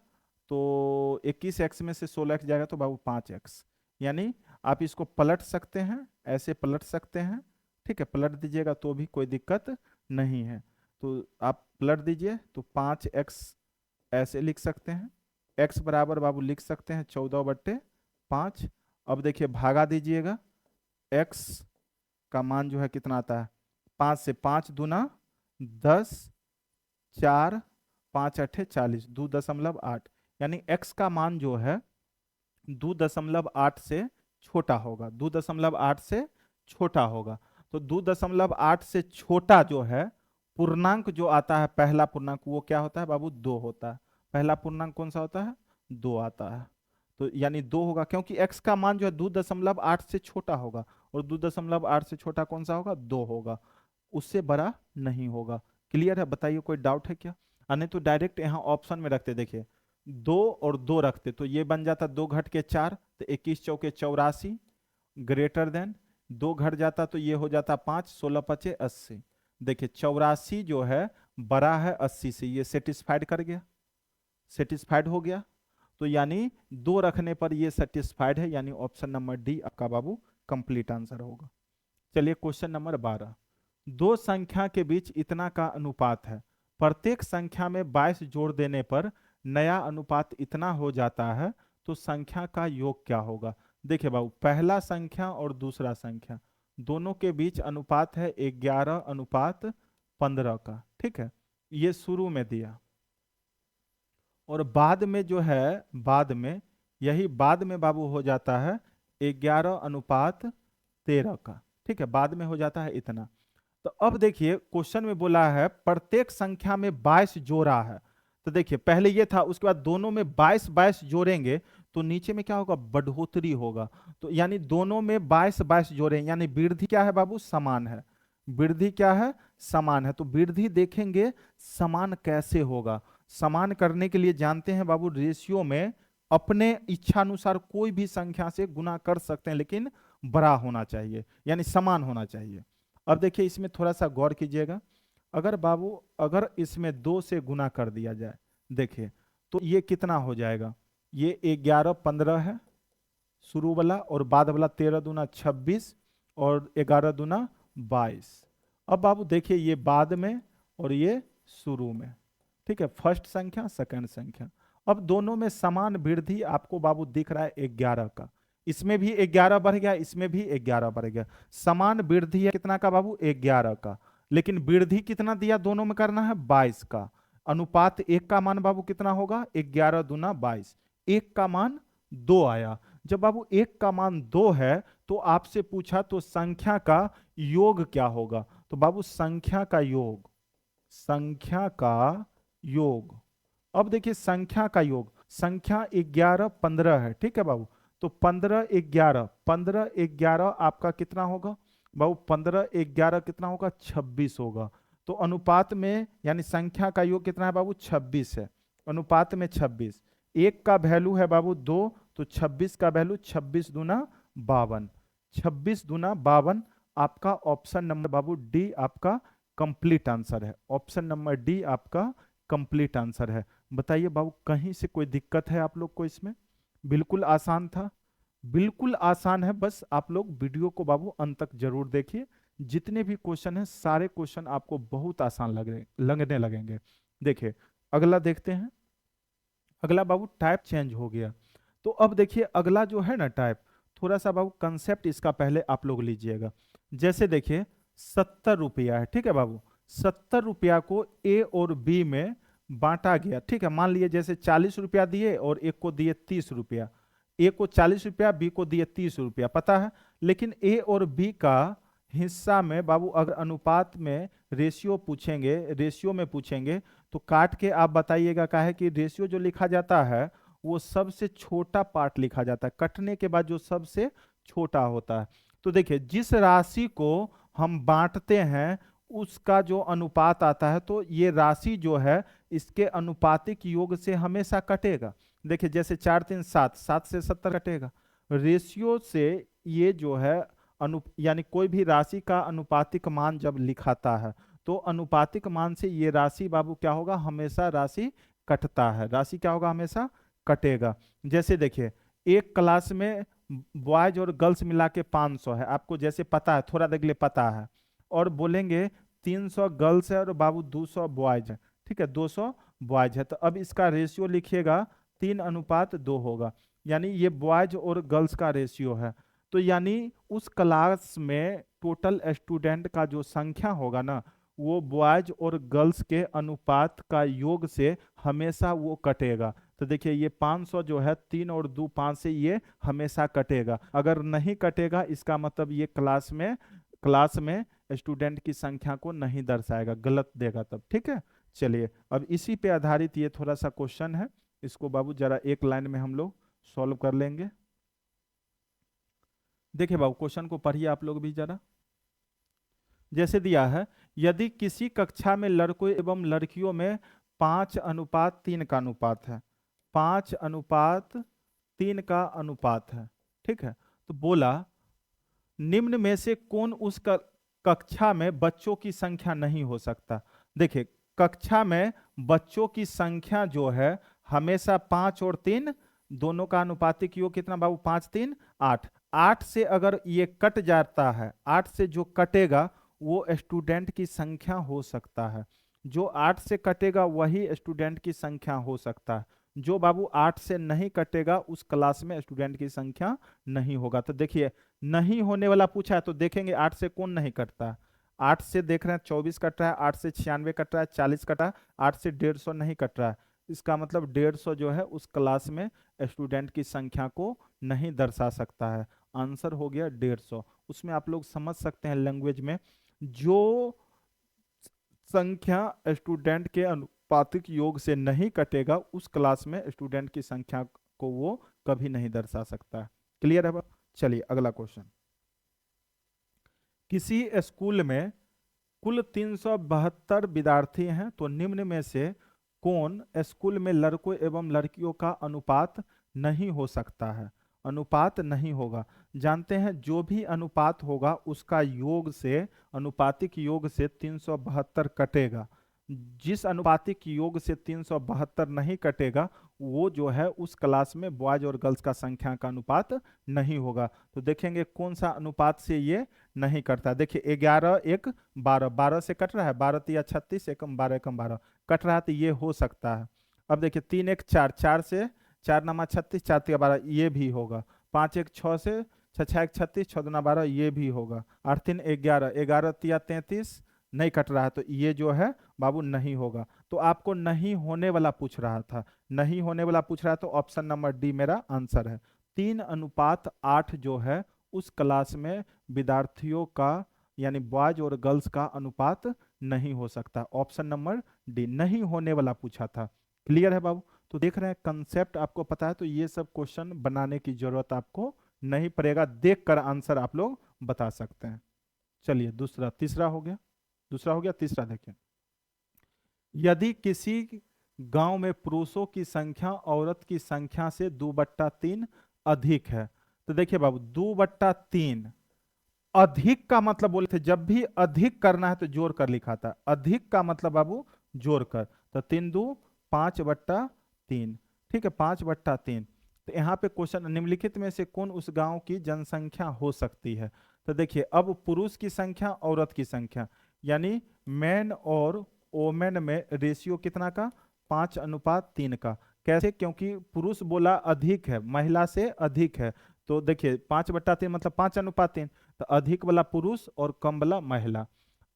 तो 21x में से 16x जाएगा तो बाबू 5x। यानी आप इसको पलट सकते हैं, ऐसे पलट सकते हैं। ठीक है, पलट दीजिएगा तो भी कोई दिक्कत नहीं है। तो आप पलट दीजिए तो 5x ऐसे लिख सकते हैं, x बराबर बाबू लिख सकते हैं 14/5। अब देखिए भागा दीजिएगा, x का मान जो है कितना आता है, 5 से 5 दूना 10, 4 5 8 40, 2.8, यानी x का मान जो है 2.8 से छोटा होगा, 2.8 से छोटा होगा। तो 2.8 से छोटा जो है पूर्णांक जो आता है, पहला पूर्णांक वो क्या होता है बाबू, 2 होता है। पहला पूर्णांक कौन सा होता है, 2 आता है। तो यानी 2 होगा, क्योंकि x का मान जो है 2.8 से छोटा होगा, और 2.8 से छोटा कौन सा होगा, 2 होगा, उससे बड़ा नहीं होगा। क्लियर है, बताइए कोई डाउट है क्या? नहीं तो डायरेक्ट यहाँ ऑप्शन में रखते, देखिए 2 और 2 रखते तो ये बन जाता 2 घट के 4, तो 21 चौके 84, ग्रेटर देन 2 घट जाता तो ये हो जाता 5, 16 पचे 80। देखिए 84 जो है बड़ा है 80 से, ये सेटिस्फाइड कर गया, सेटिस्फाइड हो गया। तो यानी 2 रखने पर ये सेटिस्फाइड है, यानी ऑप्शन नंबर डी आपका बाबू कंप्लीट आंसर होगा। चलिए क्वेश्चन नंबर 12, दो संख्या के बीच इतना का अनुपात है, प्रत्येक संख्या में 22 जोड़ देने पर नया अनुपात इतना हो जाता है, तो संख्या का योग क्या होगा? देखिए बाबू पहला संख्या और दूसरा संख्या दोनों के बीच अनुपात है 11:15 का। ठीक है, ये शुरू में दिया, और बाद में जो है, बाद में यही बाद में बाबू हो जाता है 11:13 का। ठीक है, बाद में हो जाता है इतना। तो अब देखिए क्वेश्चन में बोला है प्रत्येक संख्या में 22 जोड़ा है, तो देखिए पहले ये था, उसके बाद दोनों में 22 जोड़ेंगे तो नीचे में क्या होगा, बढ़ोतरी होगा। तो यानी दोनों में 22 जोड़ेंगे, यानी वृद्धि क्या है बाबू, समान है। वृद्धि क्या है, समान है। तो वृद्धि देखेंगे समान कैसे होगा, समान करने के लिए जानते हैं बाबू रेशियो में अपने इच्छा अनुसार कोई भी संख्या से गुना कर सकते हैं, लेकिन बड़ा होना चाहिए, यानी समान होना चाहिए। अब देखिए इसमें थोड़ा सा गौर कीजिएगा, अगर बाबू अगर इसमें 2 से गुना कर दिया जाए, देखिए तो ये कितना हो जाएगा, ये 11:15 है शुरू वाला, और बाद वाला 13 दूना 26 और 11 दूना 22। अब बाबू देखिए ये बाद में और ये शुरू में। ठीक है, फर्स्ट संख्या सेकंड संख्या। अब दोनों में समान वृद्धि आपको बाबू दिख रहा है 11 का, इसमें भी 11 बढ़ गया, इसमें भी 11 बढ़ गया। समान वृद्धि है कितना का बाबू, 11 का, लेकिन वृद्धि कितना दिया, दोनों में करना है 22 का। अनुपात 1 का मान बाबू कितना होगा, 11 दूना 22, 1 का मान 2 आया। जब बाबू एक का मान 2 है तो आपसे पूछा तो संख्या का योग क्या होगा, तो बाबू संख्या का योग, संख्या का योग। अब देखिए संख्या का योग, संख्या 11 15 है, ठीक है बाबू। तो 15 11, 15 11 आपका कितना होगा बाबू, 15 11 कितना होगा, 26 होगा। तो अनुपात में यानी संख्या का योग कितना है बाबू, 26 है, अनुपात में 26। एक का वैल्यू है बाबू 2, तो 26 का वैल्यू 26 दूना 52, 26 दूना 52। आपका ऑप्शन नंबर बाबू डी आपका कंप्लीट आंसर है, ऑप्शन नंबर डी आपका कंप्लीट आंसर है। बताइए बाबू कहीं से कोई दिक्कत है आप लोग को इसमें? बिल्कुल आसान था, बिल्कुल आसान है, बस आप लोग वीडियो को बाबू अंत तक जरूर देखिए। जितने भी क्वेश्चन हैं सारे क्वेश्चन आपको बहुत आसान लगने लगेंगे। देखिए अगला देखते हैं। अगला बाबू टाइप चेंज हो गया। तो अब देखिए अगला जो है ना टाइप, थोड़ा सा बाबू कंसेप्ट इसका पहले आप लोग लीजिएगा। जैसे देखिए 70 रुपया है, ठीक है बाबू, 70 रुपया को ए और बी में बांटा गया, ठीक है। मान लिए जैसे 40 रुपया दिए और एक को दिए 30 रुपया, ए को 40 रुपया बी को दिए 30 रुपया, पता है। लेकिन ए और बी का हिस्सा में बाबू अगर अनुपात में रेशियो पूछेंगे, रेशियो में पूछेंगे, तो काट के आप बताइएगा। का है कि रेशियो जो लिखा जाता है वो सबसे छोटा पार्ट लिखा जाता है, कटने के बाद जो सबसे छोटा होता है। तो देखिए जिस राशि को हम बांटते हैं उसका जो अनुपात आता है, तो ये राशि जो है इसके अनुपातिक योग से हमेशा कटेगा। देखिए जैसे 4 3 7, 7 से 70 कटेगा। रेशियो से ये जो है यानी कोई भी राशि का अनुपातिक मान जब लिखाता है तो अनुपातिक मान से ये राशि बाबू क्या होगा, हमेशा राशि कटता है, राशि क्या होगा, हमेशा कटेगा। जैसे देखिए एक क्लास में बॉयज और गर्ल्स मिला के 500 है, आपको जैसे पता है, थोड़ा देर के लिए पता है, और बोलेंगे 300 गर्ल्स है और बाबू 200 बॉयज है, ठीक है, 200 बॉयज है। तो अब इसका रेशियो लिखिएगा 3:2 होगा, यानी ये बॉयज और गर्ल्स का रेशियो है। तो यानी उस क्लास में टोटल स्टूडेंट का जो संख्या होगा ना, वो बॉयज और गर्ल्स के अनुपात का योग से हमेशा वो कटेगा। तो देखिए ये 500 जो है 3 और 2 5 से ये हमेशा कटेगा। अगर नहीं कटेगा इसका मतलब ये क्लास में स्टूडेंट की संख्या को नहीं दर्शाएगा, गलत देगा तब, ठीक है। चलिए अब इसी पे आधारित ये थोड़ा सा क्वेश्चन है, इसको बाबू जरा एक लाइन में हम लोग सॉल्व कर लेंगे। देखिए बाबू क्वेश्चन को पढ़िए आप लोग भी जरा। जैसे दिया है, यदि किसी कक्षा में लड़कों एवं लड़कियों में 5:3 का अनुपात है, 5:3 का अनुपात है, ठीक है। तो बोला निम्न में से कौन उस कक्षा में बच्चों की संख्या नहीं हो सकता। देखिए कक्षा में बच्चों की संख्या जो है हमेशा 5 और 3 दोनों का अनुपातिक योग कितना बाबू, 5 3 8। 8 से अगर ये कट जाता है, 8 से जो कटेगा वो स्टूडेंट की संख्या हो सकता है, जो 8 से कटेगा वही स्टूडेंट की संख्या हो सकता है। जो बाबू 8 से नहीं कटेगा उस क्लास में स्टूडेंट की संख्या नहीं होगा। तो देखिए नहीं होने वाला पूछा है तो देखेंगे 8 से कौन नहीं कटता है। 8 से देख रहे हैं 24 कट रहा है, 8 से 96 कट रहा है, 40 कटा, 8 से 150 नहीं कट रहा है। इसका मतलब 150 जो है उस क्लास में स्टूडेंट की संख्या को नहीं दर्शा सकता है। आंसर हो गया 150। उसमें आप लोग समझ सकते हैं लैंग्वेज में, जो संख्या स्टूडेंट के अनुपातिक योग से नहीं कटेगा उस क्लास में स्टूडेंट की संख्या को वो कभी नहीं दर्शा सकता है। क्लियर है? चलिए अगला क्वेश्चन। किसी स्कूल में कुल 372 विद्यार्थी हैं, तो निम्न में से कौन स्कूल में लड़कों एवं लड़कियों का अनुपात नहीं हो सकता है। अनुपात नहीं होगा, जानते हैं जो भी अनुपात होगा उसका योग से, अनुपातिक योग से 372 कटेगा। जिस अनुपातिक योग से 372 नहीं कटेगा वो जो है उस क्लास में बॉयज और गर्ल्स का संख्या का अनुपात नहीं होगा। तो देखेंगे कौन सा अनुपात से ये नहीं करता। देखिए 11 1 12, 12 से कट रहा है, 12 3 36, 1 12 1 12 कट रहा है, तो ये हो सकता है। अब देखिए 3 1 4, 4 से 4 नमा 36, 4 3 12 ये भी होगा। 5 1 6 से 6 6 1 36, 6 2 12 ये भी होगा। 8 3 11, 11 3 33 नहीं कट रहा है, तो ये जो है बाबू नहीं होगा। तो आपको नहीं होने वाला पूछ रहा था, नहीं होने वाला पूछ रहा है, तो ऑप्शन नंबर डी मेरा आंसर है। 3:8 जो है उस क्लास में विद्यार्थियों का यानी बॉयज और गर्ल्स का अनुपात नहीं हो सकता। ऑप्शन नंबर डी, नहीं होने वाला पूछा था। क्लियर है बाबू? तो देख रहे हैं कंसेप्ट आपको पता है, तो ये सब क्वेश्चन बनाने की जरूरत आपको नहीं पड़ेगा, देखकर आंसर आप लोग बता सकते हैं। चलिए दूसरा, तीसरा हो गया, दूसरा हो गया, तीसरा देखिए। यदि किसी गांव में पुरुषों की संख्या औरत की संख्या से 2/3 अधिक है, तो देखिए बाबू 2/3 अधिक का मतलब बोले थे जब भी अधिक करना है तो जोड़ कर लिखा था, अधिक का मतलब बाबू जोड़ कर, तो 3×2 = 5/3, ठीक है 5/3। तो यहाँ पे क्वेश्चन, निम्नलिखित में से कौन उस गांव की जनसंख्या हो सकती है? तो देखिए अब पुरुष की संख्या औरत की संख्या, यानी मैन और वोमेन में रेशियो कितना का? 5:3 का। कैसे? क्योंकि पुरुष बोला अधिक है, महिला से अधिक है, तो देखिए 5/3 मतलब 5:3, तो अधिक वाला पुरुष और कम वाला महिला।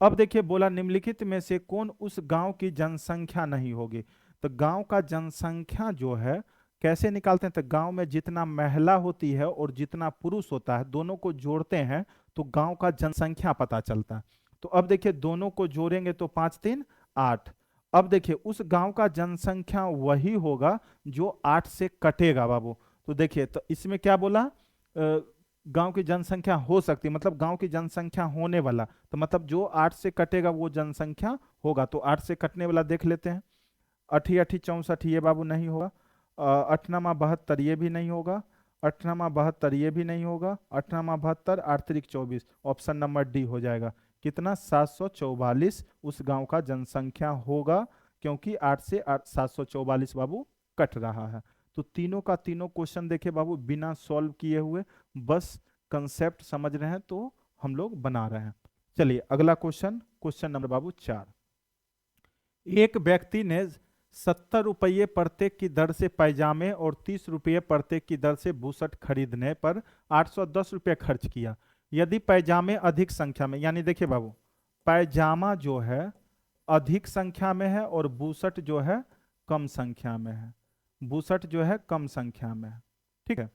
अब देखिए बोला निम्नलिखित में से कौन उस गांव की जनसंख्या नहीं होगी? तो गांव का जनसंख्या जो है कैसे निकालते हैं? तो गांव में जितना महिला होती है और जितना पुरुष होता है दोनों को जोड़ते हैं तो गांव का जनसंख्या पता चलता है। तो अब देखिए दोनों को जोड़ेंगे तो 5×3 = 8। अब देखिए उस गांव का जनसंख्या वही होगा जो 8 से कटेगा बाबू। तो देखिए तो इसमें क्या बोला, गांव की जनसंख्या हो सकती, मतलब गांव की जनसंख्या होने वाला, तो मतलब जो 8 से कटेगा वो जनसंख्या होगा। तो 8 से कटने वाला देख लेते हैं। 8×8 = 64 ये बाबू नहीं होगा। 8×9 = 72 ये भी नहीं होगा। 8×9 = 72 ये भी नहीं होगा। 8×9 = 72, 8×3 = 24, ऑप्शन नंबर डी हो जाएगा। कितना? 744 उस गांव का जनसंख्या होगा, क्योंकि 8 से 744 बाबू कट रहा है। तो तीनों का तीनों क्वेश्चन देखे बाबू बिना सॉल्व किए हुए, बस कंसेप्ट समझ रहे हैं तो हम लोग बना रहे हैं। चलिए अगला क्वेश्चन, क्वेश्चन नंबर बाबू 4। एक व्यक्ति ने 70 रुपये प्रत्येक की दर से पैजामे और 30 रुपये प्रत्येक की दर से बुशर्ट खरीदने पर 810 रुपये खर्च किया। यदि पैजामे अधिक संख्या में, यानी देखिए बाबू पैजामा जो है अधिक संख्या में है और बुशर्ट जो है कम संख्या में है, बुशर्ट जो है कम संख्या में है, ठीक है।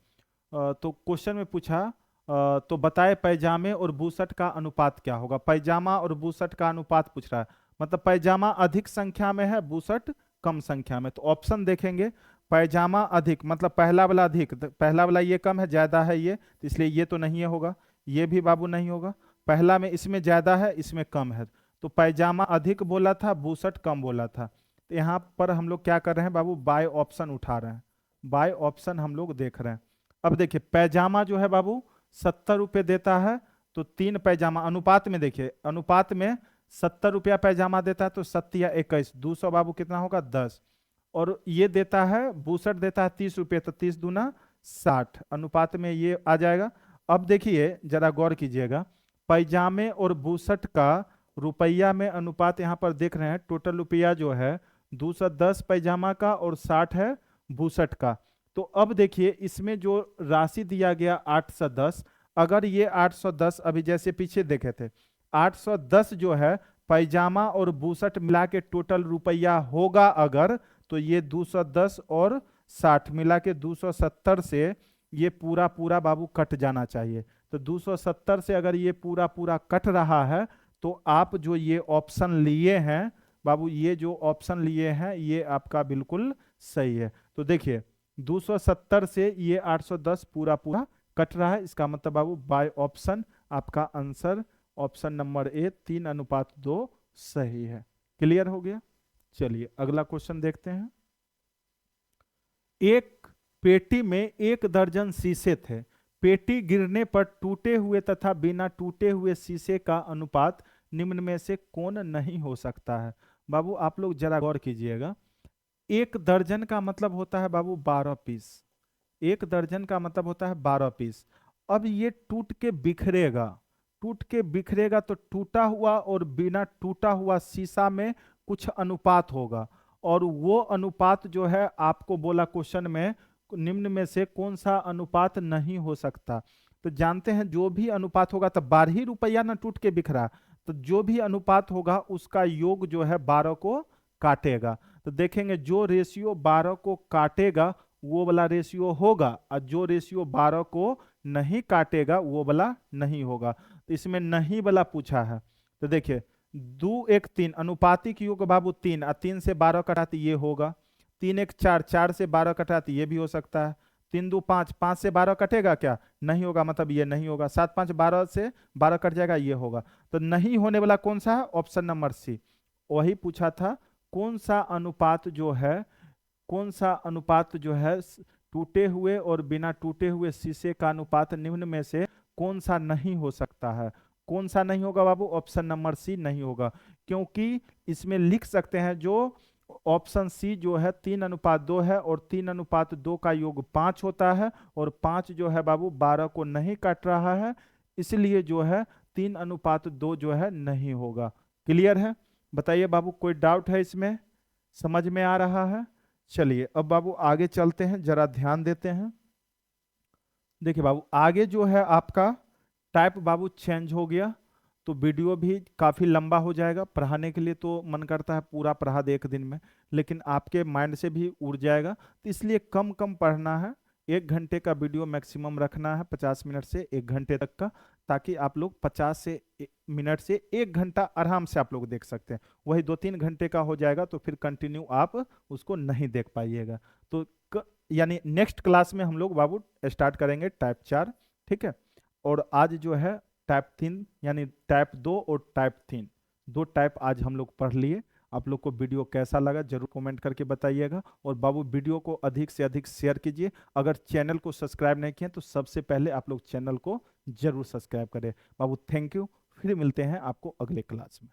तो क्वेश्चन में पूछा तो बताए पैजामे और बुशर्ट का अनुपात क्या होगा? पैजामा और बुशर्ट का अनुपात पूछ रहा है, मतलब पैजामा अधिक संख्या में है, बुशर्ट कम संख्या में। तो ऑप्शन देखेंगे, पैजामा अधिक मतलब पहला वाला अधिक, पहला वाला ये कम है, ज्यादा है ये, तो इसलिए ये तो नहीं होगा, ये भी बाबू नहीं होगा। पहला में इसमें ज्यादा है, इसमें कम है, तो पैजामा अधिक बोला था, बुशर्ट कम बोला था। तो यहाँ पर हम लोग क्या कर रहे हैं बाबू, बाय ऑप्शन उठा रहे हैं, बाय ऑप्शन हम लोग देख रहे हैं। अब देखिए पैजामा जो है बाबू 70 रुपये देता है, तो 3 पैजामा अनुपात में, देखिए अनुपात में 70 रुपया पैजामा देता है, तो 7×21 200 बाबू कितना होगा? 10। और ये देता है बुशर्ट देता है 30 रुपये, तो 30×2 = 60, अनुपात में ये आ जाएगा। अब देखिए जरा गौर कीजिएगा, पैजामे और बुशर्ट का रुपया में अनुपात यहाँ पर देख रहे हैं, टोटल रुपया जो है 210 पैजामा का और 60 है बुशर्ट का। तो अब देखिए इसमें जो राशि दिया गया 810, अगर ये 810 अभी जैसे पीछे देखे थे 810 जो है पैजामा और बुशर्ट मिला के टोटल रुपया होगा अगर, तो ये 210 और 60 मिला के 270 से ये पूरा पूरा बाबू कट जाना चाहिए। तो 270 से अगर ये पूरा पूरा कट रहा है तो आप जो ये ऑप्शन लिए हैं बाबू, ये जो ऑप्शन लिए हैं ये आपका बिल्कुल सही है। तो देखिए 270 से ये 810 पूरा पूरा कट रहा है, इसका मतलब बाबू बाय ऑप्शन आपका आंसर ऑप्शन नंबर ए 3:2 सही है। क्लियर हो गया? चलिए अगला क्वेश्चन देखते हैं। एक पेटी में 1 दर्जन शीशे थे, पेटी गिरने पर टूटे हुए तथा बिना टूटे हुए शीशे का अनुपात निम्न में से कौन नहीं हो सकता है? बाबू आप लोग जरा गौर कीजिएगा, 1 दर्जन का मतलब होता है बाबू 12 पीस, 1 दर्जन का मतलब होता है 12 पीस। अब ये टूट के बिखरेगा, टूट के बिखरेगा तो टूटा हुआ और बिना टूटा हुआ शीशा में कुछ अनुपात होगा, और वो अनुपात जो है आपको बोला क्वेश्चन में निम्न में से कौन सा अनुपात नहीं हो सकता। तो जानते हैं जो भी अनुपात होगा, तो 12 ही रुपया ना टूट के बिखरा, तो जो भी अनुपात होगा उसका योग जो है 12 को काटेगा। तो देखेंगे जो रेशियो 12 को काटेगा वो वाला रेशियो होगा, और जो रेशियो 12 को नहीं काटेगा वो वाला नहीं होगा। तो इसमें नहीं वाला पूछा है। तो देखिए 2:1:3 अनुपातिक योग बाबू 3, और 3 से 12 कटाते ये होगा। 3:1:4, 4 से 12 कटाते ये भी हो सकता है। 3:2:5, 5 से 12 कटेगा क्या? नहीं होगा, मतलब ये नहीं होगा। 7:5 12 से 12 कट जाएगा, ये होगा। तो नहीं होने वाला कौन सा है? Option number C. वही पूछा था, कौन सा अनुपात जो है, कौन सा अनुपात जो है टूटे हुए और बिना टूटे हुए शीशे का अनुपात निम्न में से कौन सा नहीं हो सकता है? कौन सा नहीं होगा बाबू? ऑप्शन नंबर सी नहीं होगा, क्योंकि इसमें लिख सकते हैं जो ऑप्शन सी जो है 3:2 है, और 3:2 का योग 5 होता है, और 5 जो है बाबू 12 को नहीं काट रहा है, इसलिए जो है 3:2 जो है नहीं होगा। क्लियर है? बताइए बाबू, कोई डाउट है इसमें? समझ में आ रहा है? चलिए अब बाबू आगे चलते हैं, जरा ध्यान देते हैं। देखिए बाबू, आगे जो है आपका टाइप बाबू चेंज हो गया, तो वीडियो भी काफ़ी लंबा हो जाएगा। पढ़ाने के लिए तो मन करता है पूरा पढ़ा दे एक दिन में, लेकिन आपके माइंड से भी उड़ जाएगा, तो इसलिए कम कम पढ़ना है। 1 घंटे का वीडियो मैक्सिमम रखना है, 50 मिनट से 1 घंटे तक का, ताकि आप लोग 50 मिनट से 1 घंटा आराम से आप लोग देख सकते हैं। वही 2-3 घंटे का हो जाएगा तो फिर कंटिन्यू आप उसको नहीं देख पाइएगा। तो यानी नेक्स्ट क्लास में हम लोग बाबू स्टार्ट करेंगे टाइप 4, ठीक है। और आज जो है टाइप 3 यानी टाइप 2 और टाइप 3, 2 टाइप आज हम लोग पढ़ लिए। आप लोग को वीडियो कैसा लगा जरूर कमेंट करके बताइएगा, और बाबू वीडियो को अधिक से अधिक शेयर कीजिए। अगर चैनल को सब्सक्राइब नहीं किए तो सबसे पहले आप लोग चैनल को जरूर सब्सक्राइब करें। बाबू थैंक यू, फिर मिलते हैं आपको अगले क्लास में।